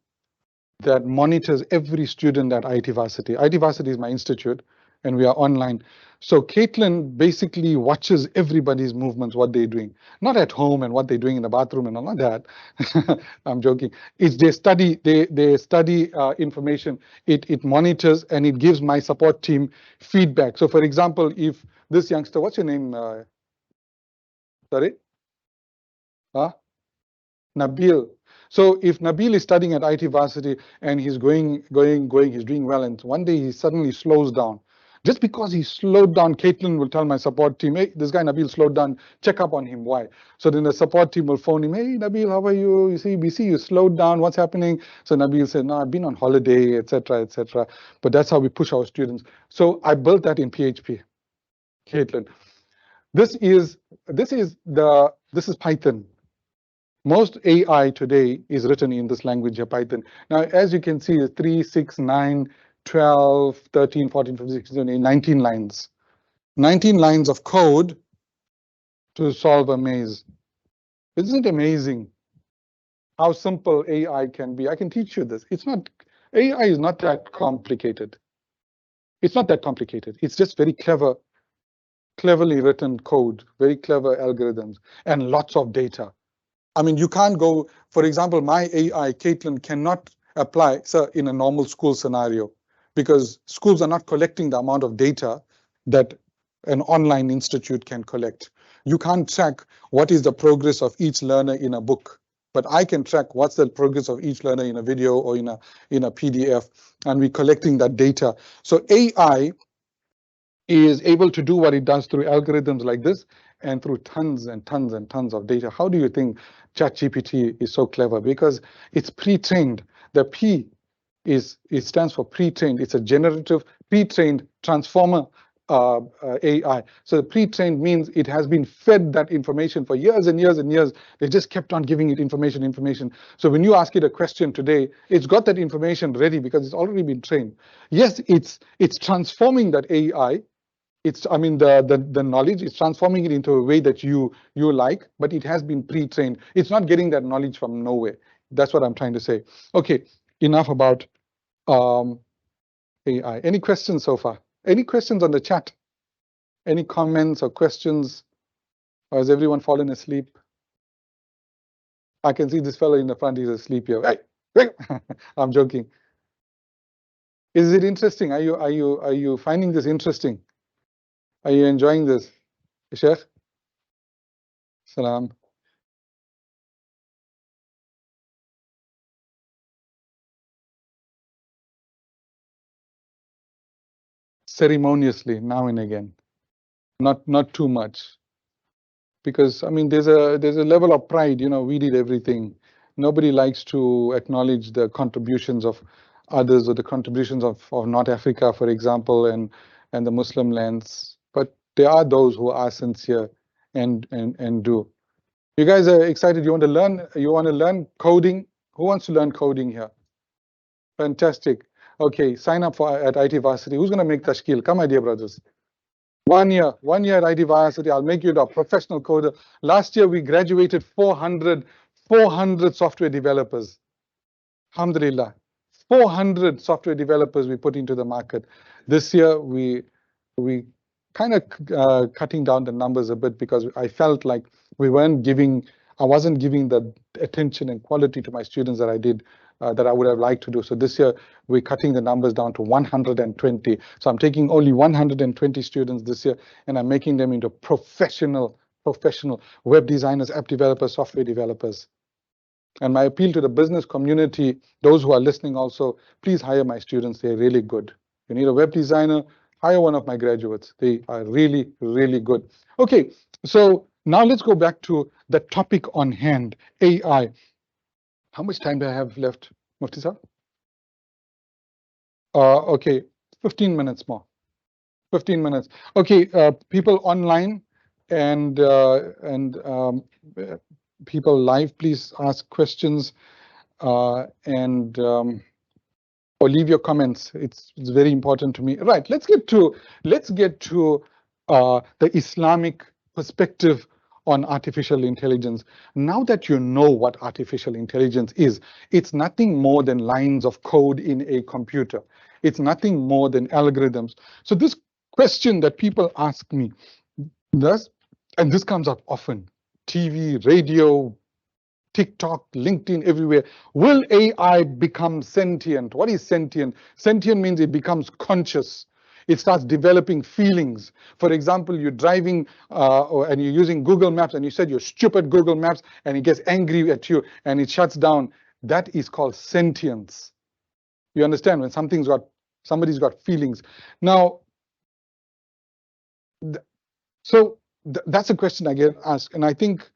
that monitors every student at IT Varsity. IT Varsity is my institute, and we are online. So Caitlin basically watches everybody's movements, what they're doing, not at home and what they're doing in the bathroom and all of that. I'm joking. It's they study information. It monitors and it gives my support team feedback. So for example, if this youngster, what's your name? Sorry? Nabil. So if Nabil is studying at IT Varsity and he's going, he's doing well, and one day he suddenly slows down. Just because he slowed down, Caitlin will tell my support team, hey, this guy Nabil slowed down, check up on him, why? So then the support team will phone him, hey, Nabil, how are you? We see you slowed down, what's happening? So Nabil said, no, I've been on holiday, etc., etc. But that's how we push our students. So I built that in PHP, Caitlin. This is Python. Most AI today is written in this language of Python. Now, as you can see, 3, 6, 9, 12, 13, 14, 15, 16, 17, 19 lines. 19 lines of code to solve a maze. Isn't it amazing how simple AI can be? I can teach you this. AI is not that complicated. It's not that complicated. It's just very cleverly written code, very clever algorithms, and lots of data. I mean, you can't go, for example, my AI, Caitlin, cannot apply in a normal school scenario because schools are not collecting the amount of data that an online institute can collect. You can't track what is the progress of each learner in a book, but I can track what's the progress of each learner in a video or in a PDF, and we're collecting that data. So AI is able to do what it does through algorithms like this and through tons and tons and tons of data. How do you think ChatGPT is so clever? Because it's pre-trained. The P it stands for pre-trained. It's a generative pre-trained transformer AI. So the pre-trained means it has been fed that information for years and years and years. They just kept on giving it information. So when you ask it a question today, it's got that information ready because it's already been trained. Yes, it's transforming that AI. The knowledge is transforming it into a way that you like, but it has been pre-trained. It's not getting that knowledge from nowhere. That's what I'm trying to say. Okay, enough about AI. Any questions so far? Any questions on the chat? Any comments or questions? Or has everyone fallen asleep? I can see this fellow in the front, he's asleep here. Hey, hey. I'm joking. Is it interesting? Are you finding this interesting? Are you enjoying this? Sheikh? Salam. Ceremoniously, now and again. Not too much. Because I mean there's a level of pride, we did everything. Nobody likes to acknowledge the contributions of others or the contributions of North Africa, for example, and the Muslim lands. But there are those who are sincere and do. You guys are excited? You want to learn coding? Who wants to learn coding here? Fantastic. Okay, sign up at IT Varsity. Who's going to make tashkil? Come, my dear brothers. 1 year at IT Varsity. I'll make you a professional coder. Last year, we graduated 400 software developers. Alhamdulillah. 400 software developers we put into the market. This year, we kind of cutting down the numbers a bit because I felt like I wasn't giving the attention and quality to my students that I did, that I would have liked to do. So this year, we're cutting the numbers down to 120. So I'm taking only 120 students this year, and I'm making them into professional web designers, app developers, software developers. And my appeal to the business community, those who are listening also, please hire my students. They're really good. You need a web designer, hire one of my graduates. They are really, really good. Okay, so now let's go back to the topic on hand, AI. How much time do I have left, Mufti sir? Okay, 15 minutes more. 15 minutes. Okay, people online and people live, please ask questions and or leave your comments. It's very important to me. Right, let's get to the Islamic perspective on artificial intelligence. Now that you know what artificial intelligence is, it's nothing more than lines of code in a computer. It's nothing more than algorithms. So this question that people ask me, and this comes up often, TV, radio, TikTok, LinkedIn, everywhere. Will AI become sentient? What is sentient? Sentient means it becomes conscious. It starts developing feelings. For example, you're driving and you're using Google Maps and you said you're stupid Google Maps and it gets angry at you and it shuts down. That is called sentience. You understand? When somebody's got feelings. Now, that's a question I get asked. And I think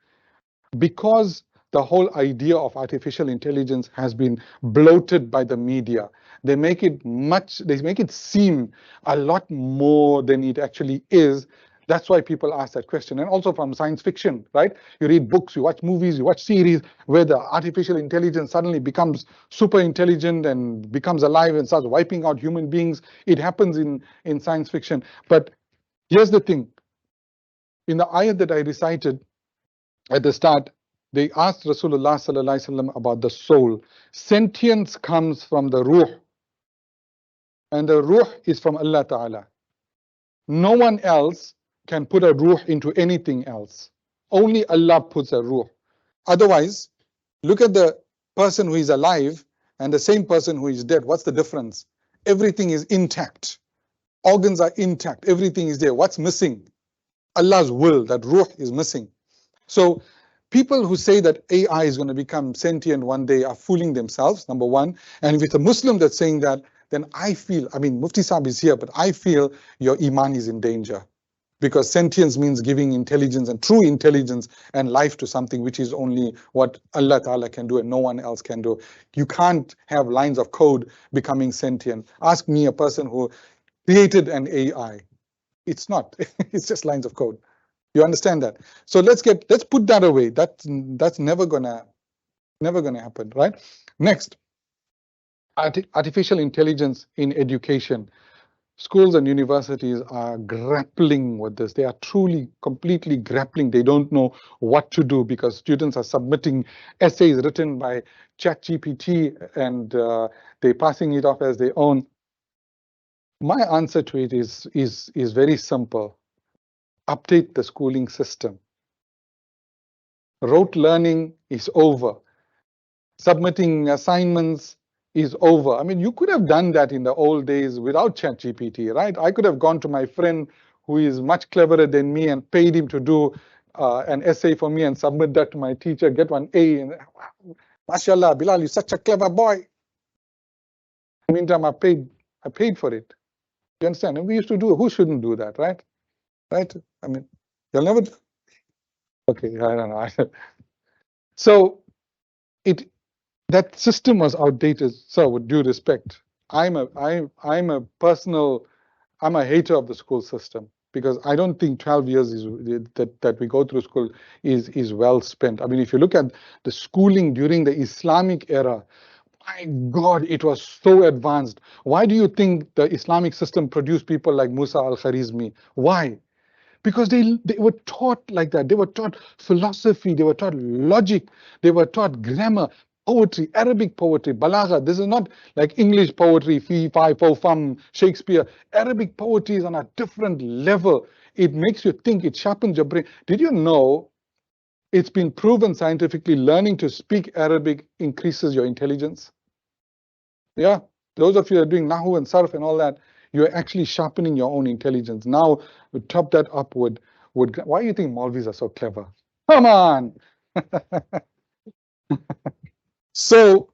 because the whole idea of artificial intelligence has been bloated by the media, they make it seem a lot more than it actually is. That's why people ask that question. And also from science fiction, right? You read books, you watch movies, you watch series where the artificial intelligence suddenly becomes super intelligent and becomes alive and starts wiping out human beings. It happens in science fiction. But here's the thing. In the ayat that I recited at the start, they asked Rasulullah sallallahu alaihi wasallam about the soul. Sentience comes from the ruh, and the ruh is from Allah Ta'ala. No one else can put a ruh into anything else. Only Allah puts a ruh. Otherwise, look at the person who is alive and the same person who is dead. What's the difference? Everything is intact. Organs are intact. Everything is there. What's missing? Allah's will. That ruh is missing. So people who say that AI is going to become sentient one day are fooling themselves, number one. And if it's a Muslim that's saying that, then I feel, I mean, Mufti Saab is here, but I feel your iman is in danger. Because sentience means giving intelligence and true intelligence and life to something which is only what Allah Ta'ala can do and no one else can do. You can't have lines of code becoming sentient. Ask me, a person who created an AI. It's not, it's just lines of code. You understand that? So let's put that away. That's never gonna happen, right? Next, artificial intelligence in education. Schools and universities are grappling with this. They are truly, completely grappling. They don't know what to do because students are submitting essays written by ChatGPT and they're passing it off as their own. My answer to it is very simple. Update the schooling system. Rote learning is over. Submitting assignments is over. I mean, you could have done that in the old days without ChatGPT, right? I could have gone to my friend who is much cleverer than me and paid him to do an essay for me and submit that to my teacher, get one A. And wow, mashallah, Bilal, you're such a clever boy. Meantime, I paid for it. You understand? And we used to do it. Who shouldn't do that, right? Right? I mean, you'll never. Okay, I don't know. So that system was outdated. So, with due respect, I'm a hater of the school system because I don't think 12 years that we go through school is well spent. I mean, if you look at the schooling during the Islamic era, my God, it was so advanced. Why do you think the Islamic system produced people like Musa al-Kharizmi? Why? Because they were taught like that. They were taught philosophy, they were taught logic, they were taught grammar, poetry, Arabic poetry, balagha. This is not like English poetry, fee, fi, fo, fum, Shakespeare. Arabic poetry is on a different level. It makes you think, it sharpens your brain. Did you know it's been proven scientifically learning to speak Arabic increases your intelligence? Yeah, those of you that are doing Nahu and Sarf and all that, you're actually sharpening your own intelligence. Now, we top that up with why do you think Malvis are so clever? Come on! So,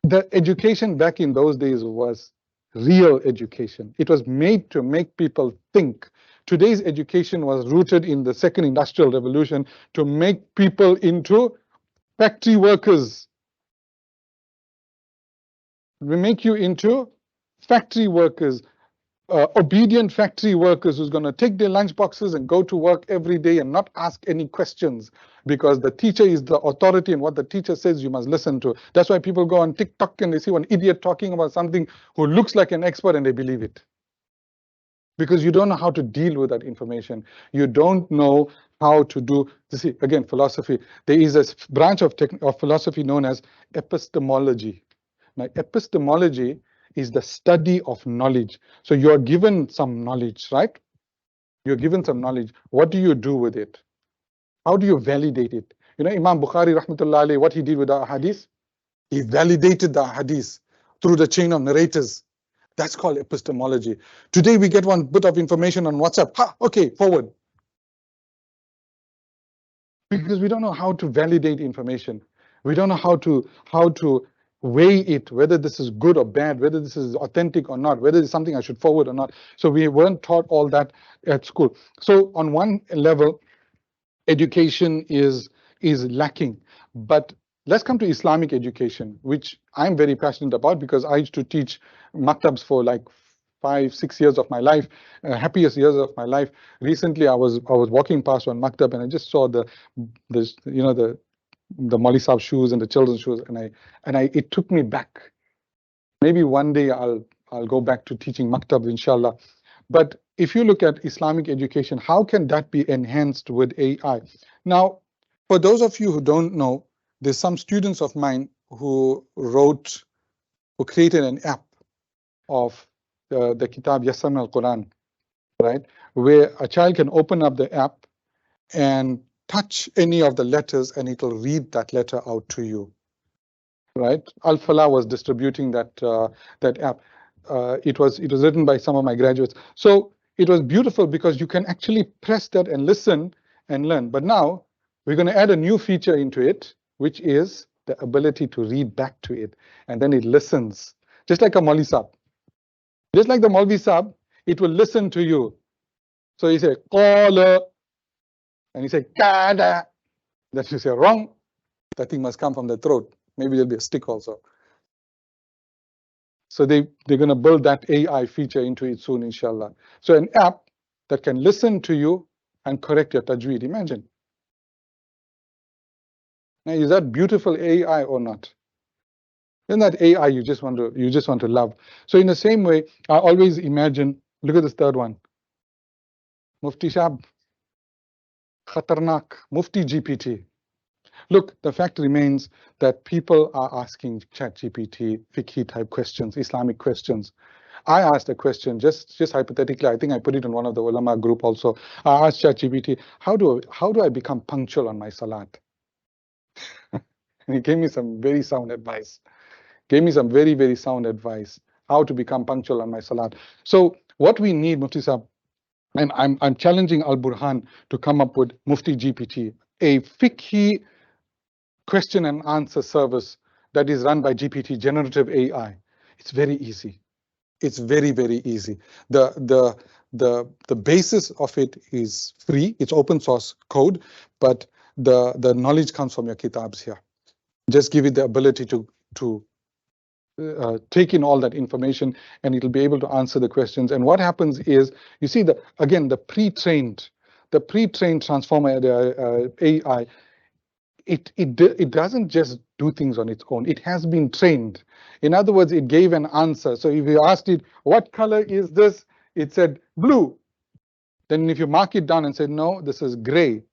the education back in those days was real education. It was made to make people think. Today's education was rooted in the second industrial revolution to make people into factory workers. We make you into factory workers, obedient factory workers who's going to take their lunch boxes and go to work every day and not ask any questions because the teacher is the authority and what the teacher says you must listen to. That's why people go on TikTok and they see one idiot talking about something who looks like an expert and they believe it. Because you don't know how to deal with that information. You don't know how to do, you see, again, philosophy. There is a branch of philosophy known as epistemology. Now, epistemology is the study of knowledge. So you're given some knowledge, right? You're given some knowledge. What do you do with it? How do you validate it? You know, Imam Bukhari, rahmatullah alayhi, what he did with the hadith? He validated the hadith through the chain of narrators. That's called epistemology. Today we get one bit of information on WhatsApp. Ha, okay, forward. Because we don't know how to validate information. We don't know how to weigh it, whether this is good or bad, whether this is authentic or not, whether it's something I should forward or not. So we weren't taught all that at school. So on one level, education is lacking. But let's come to Islamic education, which I'm very passionate about because I used to teach maktabs for like 5-6 years of my life, happiest years of my life. Recently, I was walking past one maktab and I just saw the Molly Saab shoes and the children's shoes, and it took me back. Maybe one day I'll go back to teaching maktab, inshallah. But if you look at Islamic education, how can that be enhanced with AI? Now, for those of you who don't know, there's some students of mine who created an app of the Kitab Yassam al-Quran, right? Where a child can open up the app and touch any of the letters and it'll read that letter out to you, right? Al-Falah was distributing that app. It was written by some of my graduates. So it was beautiful because you can actually press that and listen and learn. But now we're going to add a new feature into it, which is the ability to read back to it. And then it listens, just like a Maulvi Saab. Just like the Maulvi Saab, it will listen to you. So you say, Qala, and you say, Kada. That you say wrong, that thing must come from the throat. Maybe there'll be a stick also. So they're going to build that AI feature into it soon, inshallah. So an app that can listen to you and correct your tajweed. Imagine. Now, is that beautiful AI or not? Isn't that AI you just want to love? So in the same way, I always imagine, look at this third one. Mufti Shab, Khatarnak, Mufti GPT. Look, the fact remains that people are asking ChatGPT, fiqh type questions, Islamic questions. I asked a question, just hypothetically, I think I put it in one of the ulama group also. I asked ChatGPT, how do I become punctual on my salat? And he gave me some very sound advice. Gave me some very, very sound advice, how to become punctual on my salat. So what we need, Mufti Sahab, and I'm challenging Al Burhan to come up with Mufti GPT, a fiqhi question and answer service that is run by GPT, generative AI. It's very easy. It's very, very easy. The basis of it is free. It's open source code, but the knowledge comes from your kitabs here. Just give it the ability to take in all that information, and it'll be able to answer the questions. And what happens is, you see, again, the pre-trained transformer AI, it doesn't just do things on its own. It has been trained. In other words, it gave an answer. So if you asked it, what color is this? It said blue. Then if you mark it down and say, no, this is gray,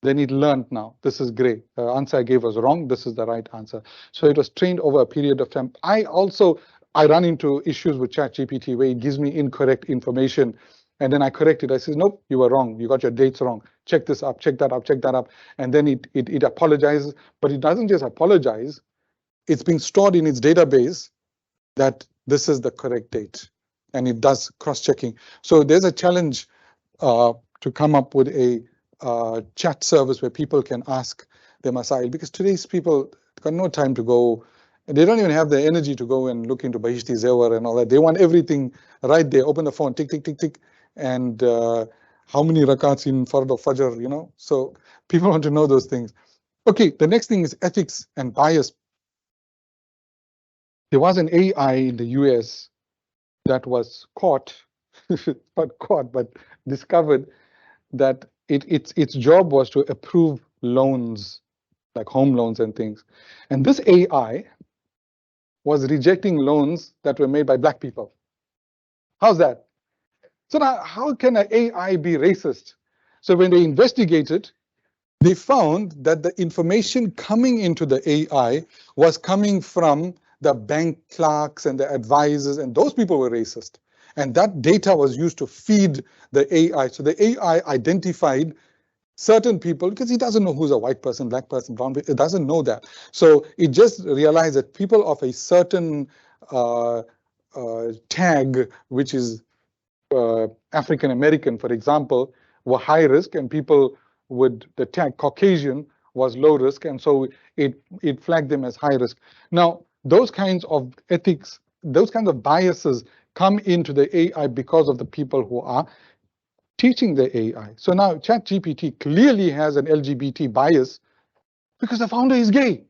then it learned now, this is gray. The answer I gave was wrong. This is the right answer. So it was trained over a period of time. I run into issues with ChatGPT where it gives me incorrect information. And then I correct it. I say, nope, you were wrong. You got your dates wrong. Check this up, check that up, check that up. And then it apologizes, but it doesn't just apologize. It's being stored in its database that this is the correct date. And it does cross-checking. So there's a challenge to come up with a chat service where people can ask their masail, because today's people got no time to go. They don't even have the energy to go and look into Bahishti Zewar and all that. They want everything right there. Open the phone, tick, tick, tick, tick. And how many rakats in Fard or Fajr, you know? So people want to know those things. Okay, the next thing is ethics and bias. There was an AI in the US that was caught, not caught, but discovered that its job was to approve loans, like home loans and things. And this AI was rejecting loans that were made by black people. How's that? So now, how can an AI be racist? So when they investigated, they found that the information coming into the AI was coming from the bank clerks and the advisors, and those people were racist. And that data was used to feed the AI. So the AI identified certain people, because it doesn't know who's a white person, black person, brown person, it doesn't know that. So it just realized that people of a certain tag, which is African American, for example, were high risk, and people with the tag Caucasian was low risk, and so it flagged them as high risk. Now, those kinds of ethics, those kinds of biases come into the AI because of the people who are teaching the AI. So now ChatGPT clearly has an LGBT bias because the founder is gay.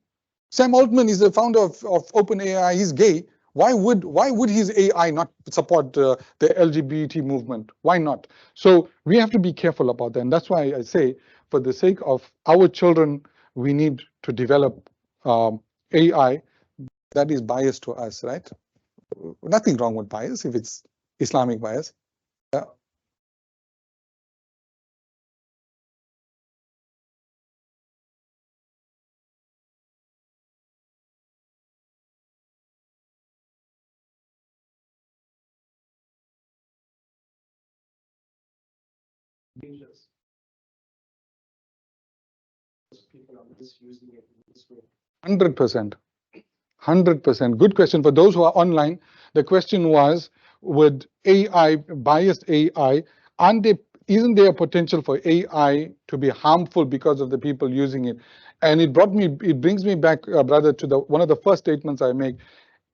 Sam Altman is the founder of OpenAI. He's gay. Why would his AI not support the LGBT movement? Why not? So we have to be careful about that. And that's why I say, for the sake of our children, we need to develop AI that is biased to us, right? Nothing wrong with bias if it's Islamic bias. Yeah. People are misusing it in this way. 100%. 100%. Good question. For those who are online, the question was, would AI, biased AI, isn't there a potential for AI to be harmful because of the people using it? And it brings me back, brother, to one of the first statements I make.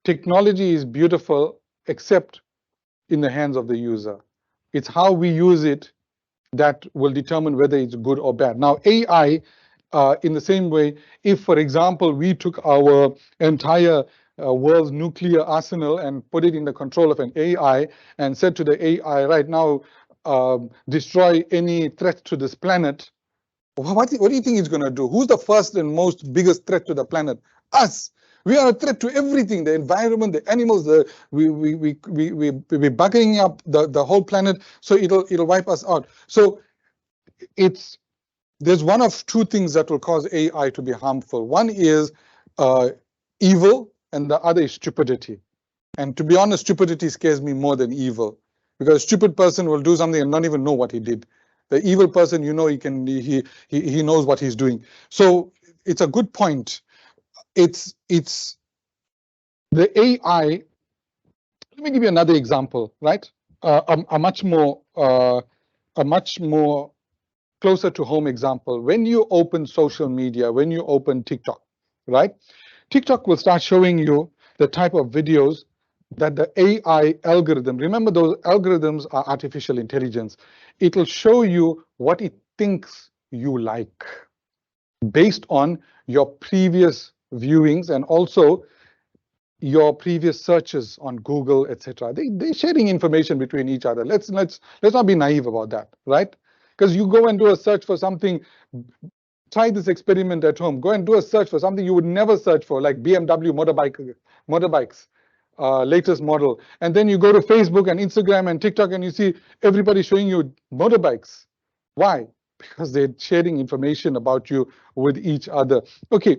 Technology is beautiful, except in the hands of the user. It's how we use it that will determine whether it's good or bad. Now, AI, in the same way, if, for example, we took our entire world's nuclear arsenal and put it in the control of an AI and said to the AI, right now, destroy any threat to this planet, what do you think it's going to do? Who's the first and most biggest threat to the planet? Us. We are a threat to everything, the environment, the animals, we're bugging up the whole planet, so it'll wipe us out. So there's one of two things that will cause AI to be harmful. One is evil, and the other is stupidity. And to be honest, stupidity scares me more than evil, because a stupid person will do something and not even know what he did. The evil person, you know, he knows what he's doing. So it's a good point. It's the AI. Let me give you another example, right? A much more closer to home example. When you open social media, when you open TikTok, right? TikTok will start showing you the type of videos that the AI algorithm, remember those algorithms are artificial intelligence. It'll show you what it thinks you like based on your previous viewings and also your previous searches on Google, etc. They're sharing information between each other. Let's not be naive about that, right? Because you go and do a search for something, try this experiment at home. Go and do a search for something you would never search for, like BMW motorbikes, latest model. And then you go to Facebook and Instagram and TikTok and you see everybody showing you motorbikes. Why? Because they're sharing information about you with each other. Okay,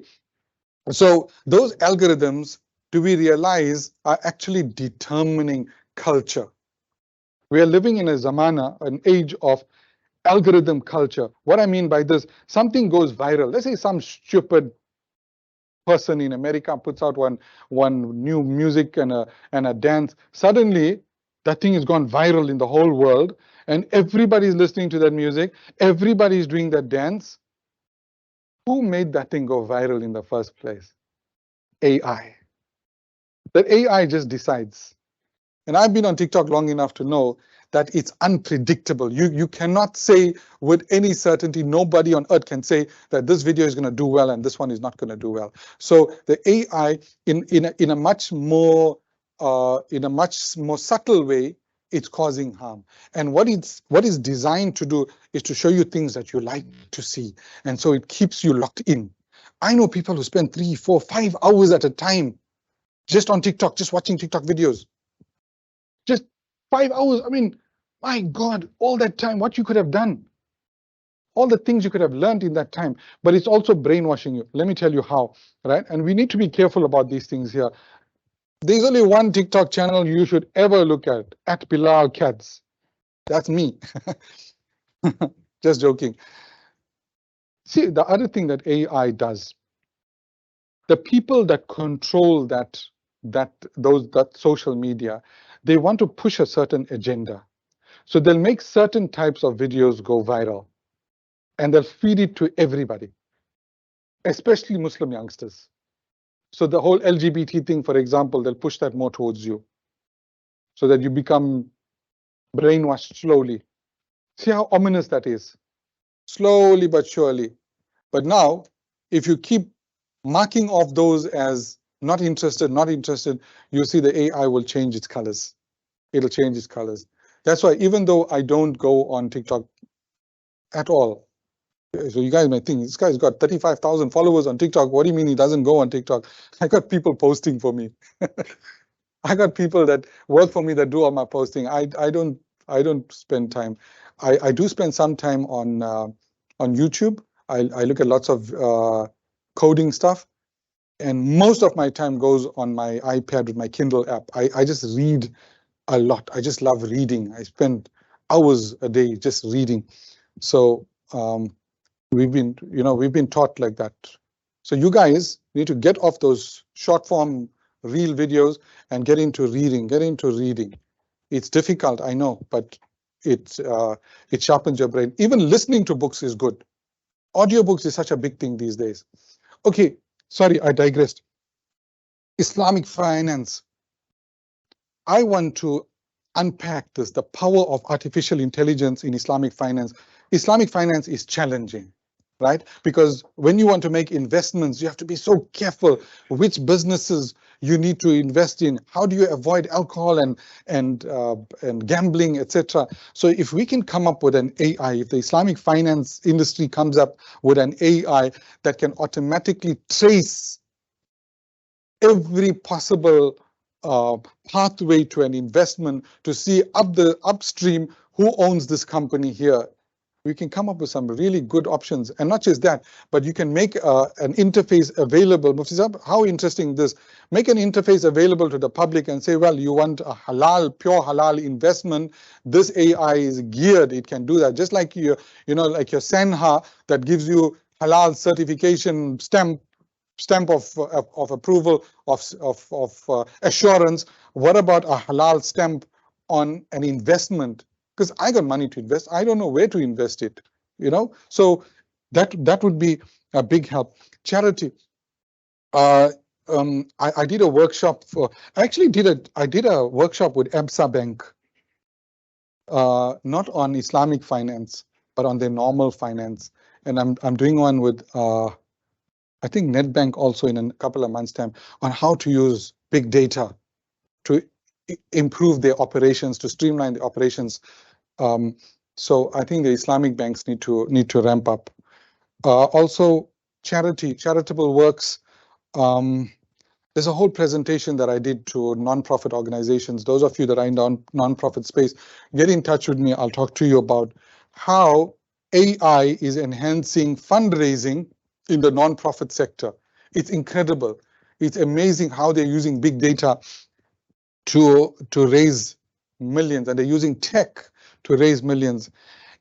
so those algorithms, do we realize, are actually determining culture. We are living in a zamana, an age of algorithm culture. What I mean by this, something goes viral. Let's say some stupid person in America puts out one new music and a dance. Suddenly, that thing has gone viral in the whole world, and everybody's listening to that music. Everybody's doing that dance. Who made that thing go viral in the first place? AI. That AI just decides. And I've been on TikTok long enough to know that it's unpredictable. You cannot say with any certainty, nobody on earth can say that this video is going to do well and this one is not going to do well. So the AI in a much more subtle way, it's causing harm. And what it's designed to do is to show you things that you like to see. And so it keeps you locked in. I know people who spend 3, 4, 5 hours at a time just on TikTok, just watching TikTok videos. Just 5 hours. I mean, my God, all that time, what you could have done, all the things you could have learned in that time, but it's also brainwashing you. Let me tell you how, right? And we need to be careful about these things here. There's only one TikTok channel you should ever look at Bilal Cats. That's me. Just joking. See, the other thing that AI does, the people that control that social media, they want to push a certain agenda. So they'll make certain types of videos go viral and they'll feed it to everybody, especially Muslim youngsters. So the whole LGBT thing, for example, they'll push that more towards you so that you become brainwashed slowly. See how ominous that is? Slowly but surely. But now, if you keep marking off those as not interested, you see the AI will change its colors. It'll change its colors. That's why even though I don't go on TikTok at all, so you guys might think, this guy's got 35,000 followers on TikTok. What do you mean he doesn't go on TikTok? I got people posting for me. I got people that work for me that do all my posting. I don't spend time. I do spend some time on YouTube. I look at lots of coding stuff. And most of my time goes on my iPad with my Kindle app. I just read a lot. I just love reading. I spend hours a day just reading. So we've been taught like that. So you guys need to get off those short form reel videos and get into reading. It's difficult, I know, but it sharpens your brain. Even listening to books is good. Audiobooks is such a big thing these days. Okay, sorry, I digressed. Islamic finance. I want to unpack this, the power of artificial intelligence in Islamic finance. Islamic finance is challenging, right? Because when you want to make investments, you have to be so careful which businesses you need to invest in. How do you avoid alcohol and gambling, etc.? So if we can come up with an AI, if the Islamic finance industry comes up with an AI that can automatically trace every possible pathway to an investment to see upstream who owns this company here, We can come up with some really good options. And not just that, but you can make an interface available. Mufti Sahab, how interesting this. Make an interface available to the public and say, well, you want a halal, pure halal investment. This AI is geared. It can do that. Just like like your Senha that gives you halal certification stamp of approval, of assurance. What about a halal stamp on an investment? Because I got money to invest. I don't know where to invest it, So that would be a big help. Charity. I did a workshop I did a workshop with Absa Bank, not on Islamic finance, but on their normal finance. And I'm doing one with I think NetBank also in a couple of months' time on how to use big data to improve their operations, to streamline the operations. So I think the Islamic banks need to ramp up. Also, charitable works. There's a whole presentation that I did to nonprofit organizations. Those of you that are in the nonprofit space, get in touch with me. I'll talk to you about how AI is enhancing fundraising in the nonprofit sector. It's incredible. It's amazing how they're using big data to raise millions, and they're using tech to raise millions.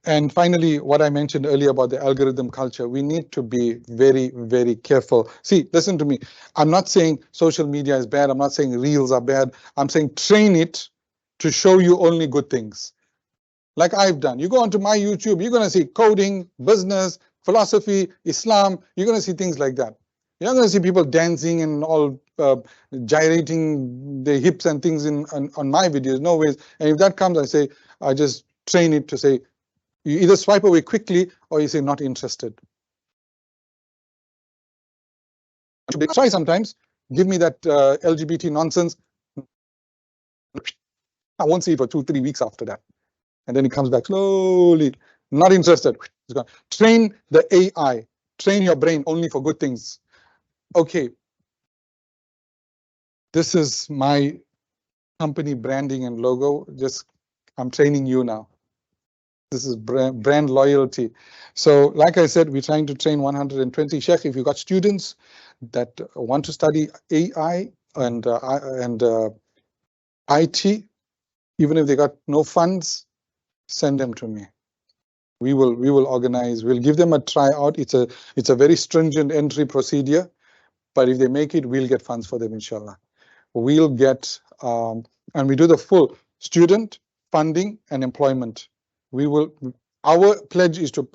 And finally, what I mentioned earlier about the algorithm culture, we need to be very, very careful. See, listen to me. I'm not saying social media is bad. I'm not saying reels are bad. I'm saying train it to show you only good things. Like I've done. You go onto my YouTube, you're going to see coding, business, philosophy, Islam. You're going to see things like that. You're not going to see people dancing and all gyrating their hips and things on my videos. No ways. And if that comes, I just train it to say, you either swipe away quickly or you say not interested. Try sometimes. Give me that LGBT nonsense. I won't see it for 2-3 weeks after that. And then it comes back slowly. Not interested. It's gone. Train the AI. Train your brain only for good things. Okay. This is my company branding and logo. I'm training you now. This is brand loyalty. So like I said, we're trying to train 120. Sheikh, if you've got students that want to study AI and IT, even if they got no funds, send them to me. We will organize. We'll give them a tryout. It's a very stringent entry procedure, but if they make it, we'll get funds for them, inshallah. We'll get and we do the full student funding and employment. Our pledge is to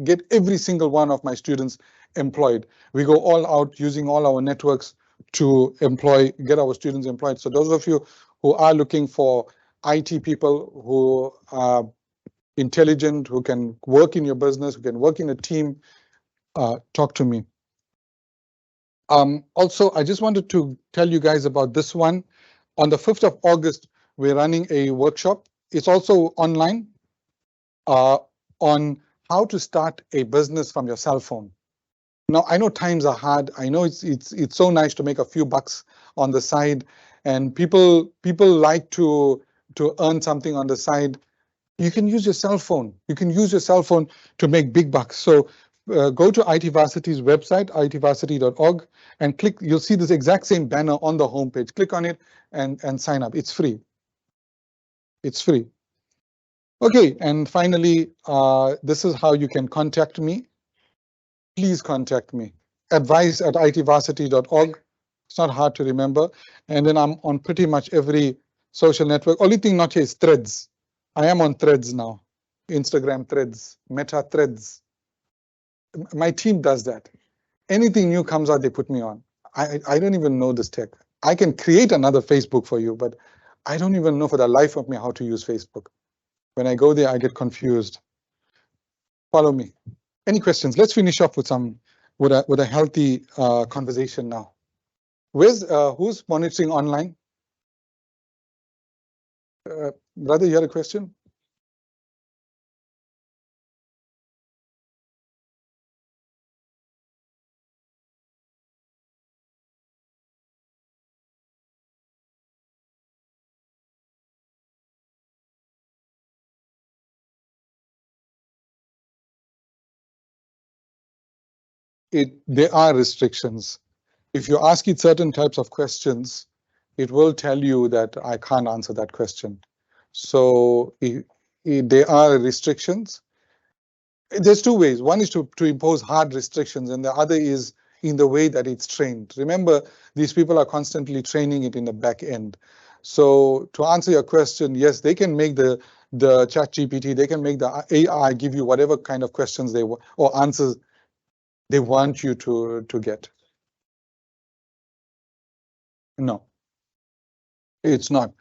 get every single one of my students employed. We go all out using all our networks to get our students employed. So those of you who are looking for IT people who are intelligent, who can work in your business, who can work in a team, talk to me. Also, I just wanted to tell you guys about this one. On the 5th of August, we're running a workshop. It's also online on how to start a business from your cell phone. Now, I know times are hard. I know it's so nice to make a few bucks on the side, and people like to earn something on the side. You can use your cell phone. You can use your cell phone to make big bucks. So go to IT Varsity's website, itvarsity.org, and click. You'll see this exact same banner on the homepage. Click on it and sign up. It's free. It's free. Okay, and finally, this is how you can contact me. Please contact me. advice@itvarsity.org. It's not hard to remember. And then I'm on pretty much every social network. Only thing not here is Threads. I am on Threads now. Instagram Threads, Meta Threads. My team does that. Anything new comes out, they put me on. I don't even know this tech. I can create another Facebook for you, but I don't even know for the life of me how to use Facebook. When I go there, I get confused. Follow me. Any questions? Let's finish off with a healthy conversation now. Who's monitoring online? Brother, you had a question? there are restrictions. If you ask it certain types of questions, it will tell you that I can't answer that question. So there are restrictions. There's two ways. One is to impose hard restrictions, and the other is in the way that it's trained. Remember, these people are constantly training it in the back end. So to answer your question, yes, they can make the chat GPT, they can make the AI give you whatever kind of questions they want or answers they want you to get. No, it's not.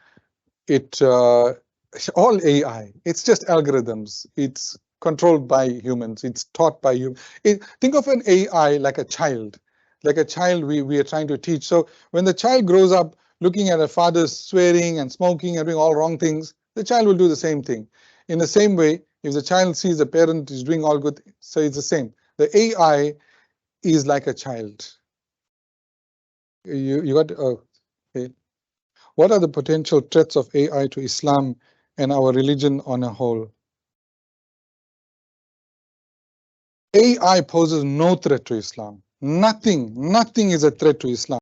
All AI, it's just algorithms. It's controlled by humans. It's taught by you. Think of an AI like a child. Like a child we are trying to teach. So when the child grows up looking at a father swearing and smoking and doing all wrong things, the child will do the same thing. In the same way, if the child sees the parent is doing all good, so it's the same. The AI is like a child. You got okay. What are the potential threats of AI to Islam and our religion on a whole? AI poses no threat to Islam. Nothing is a threat to Islam.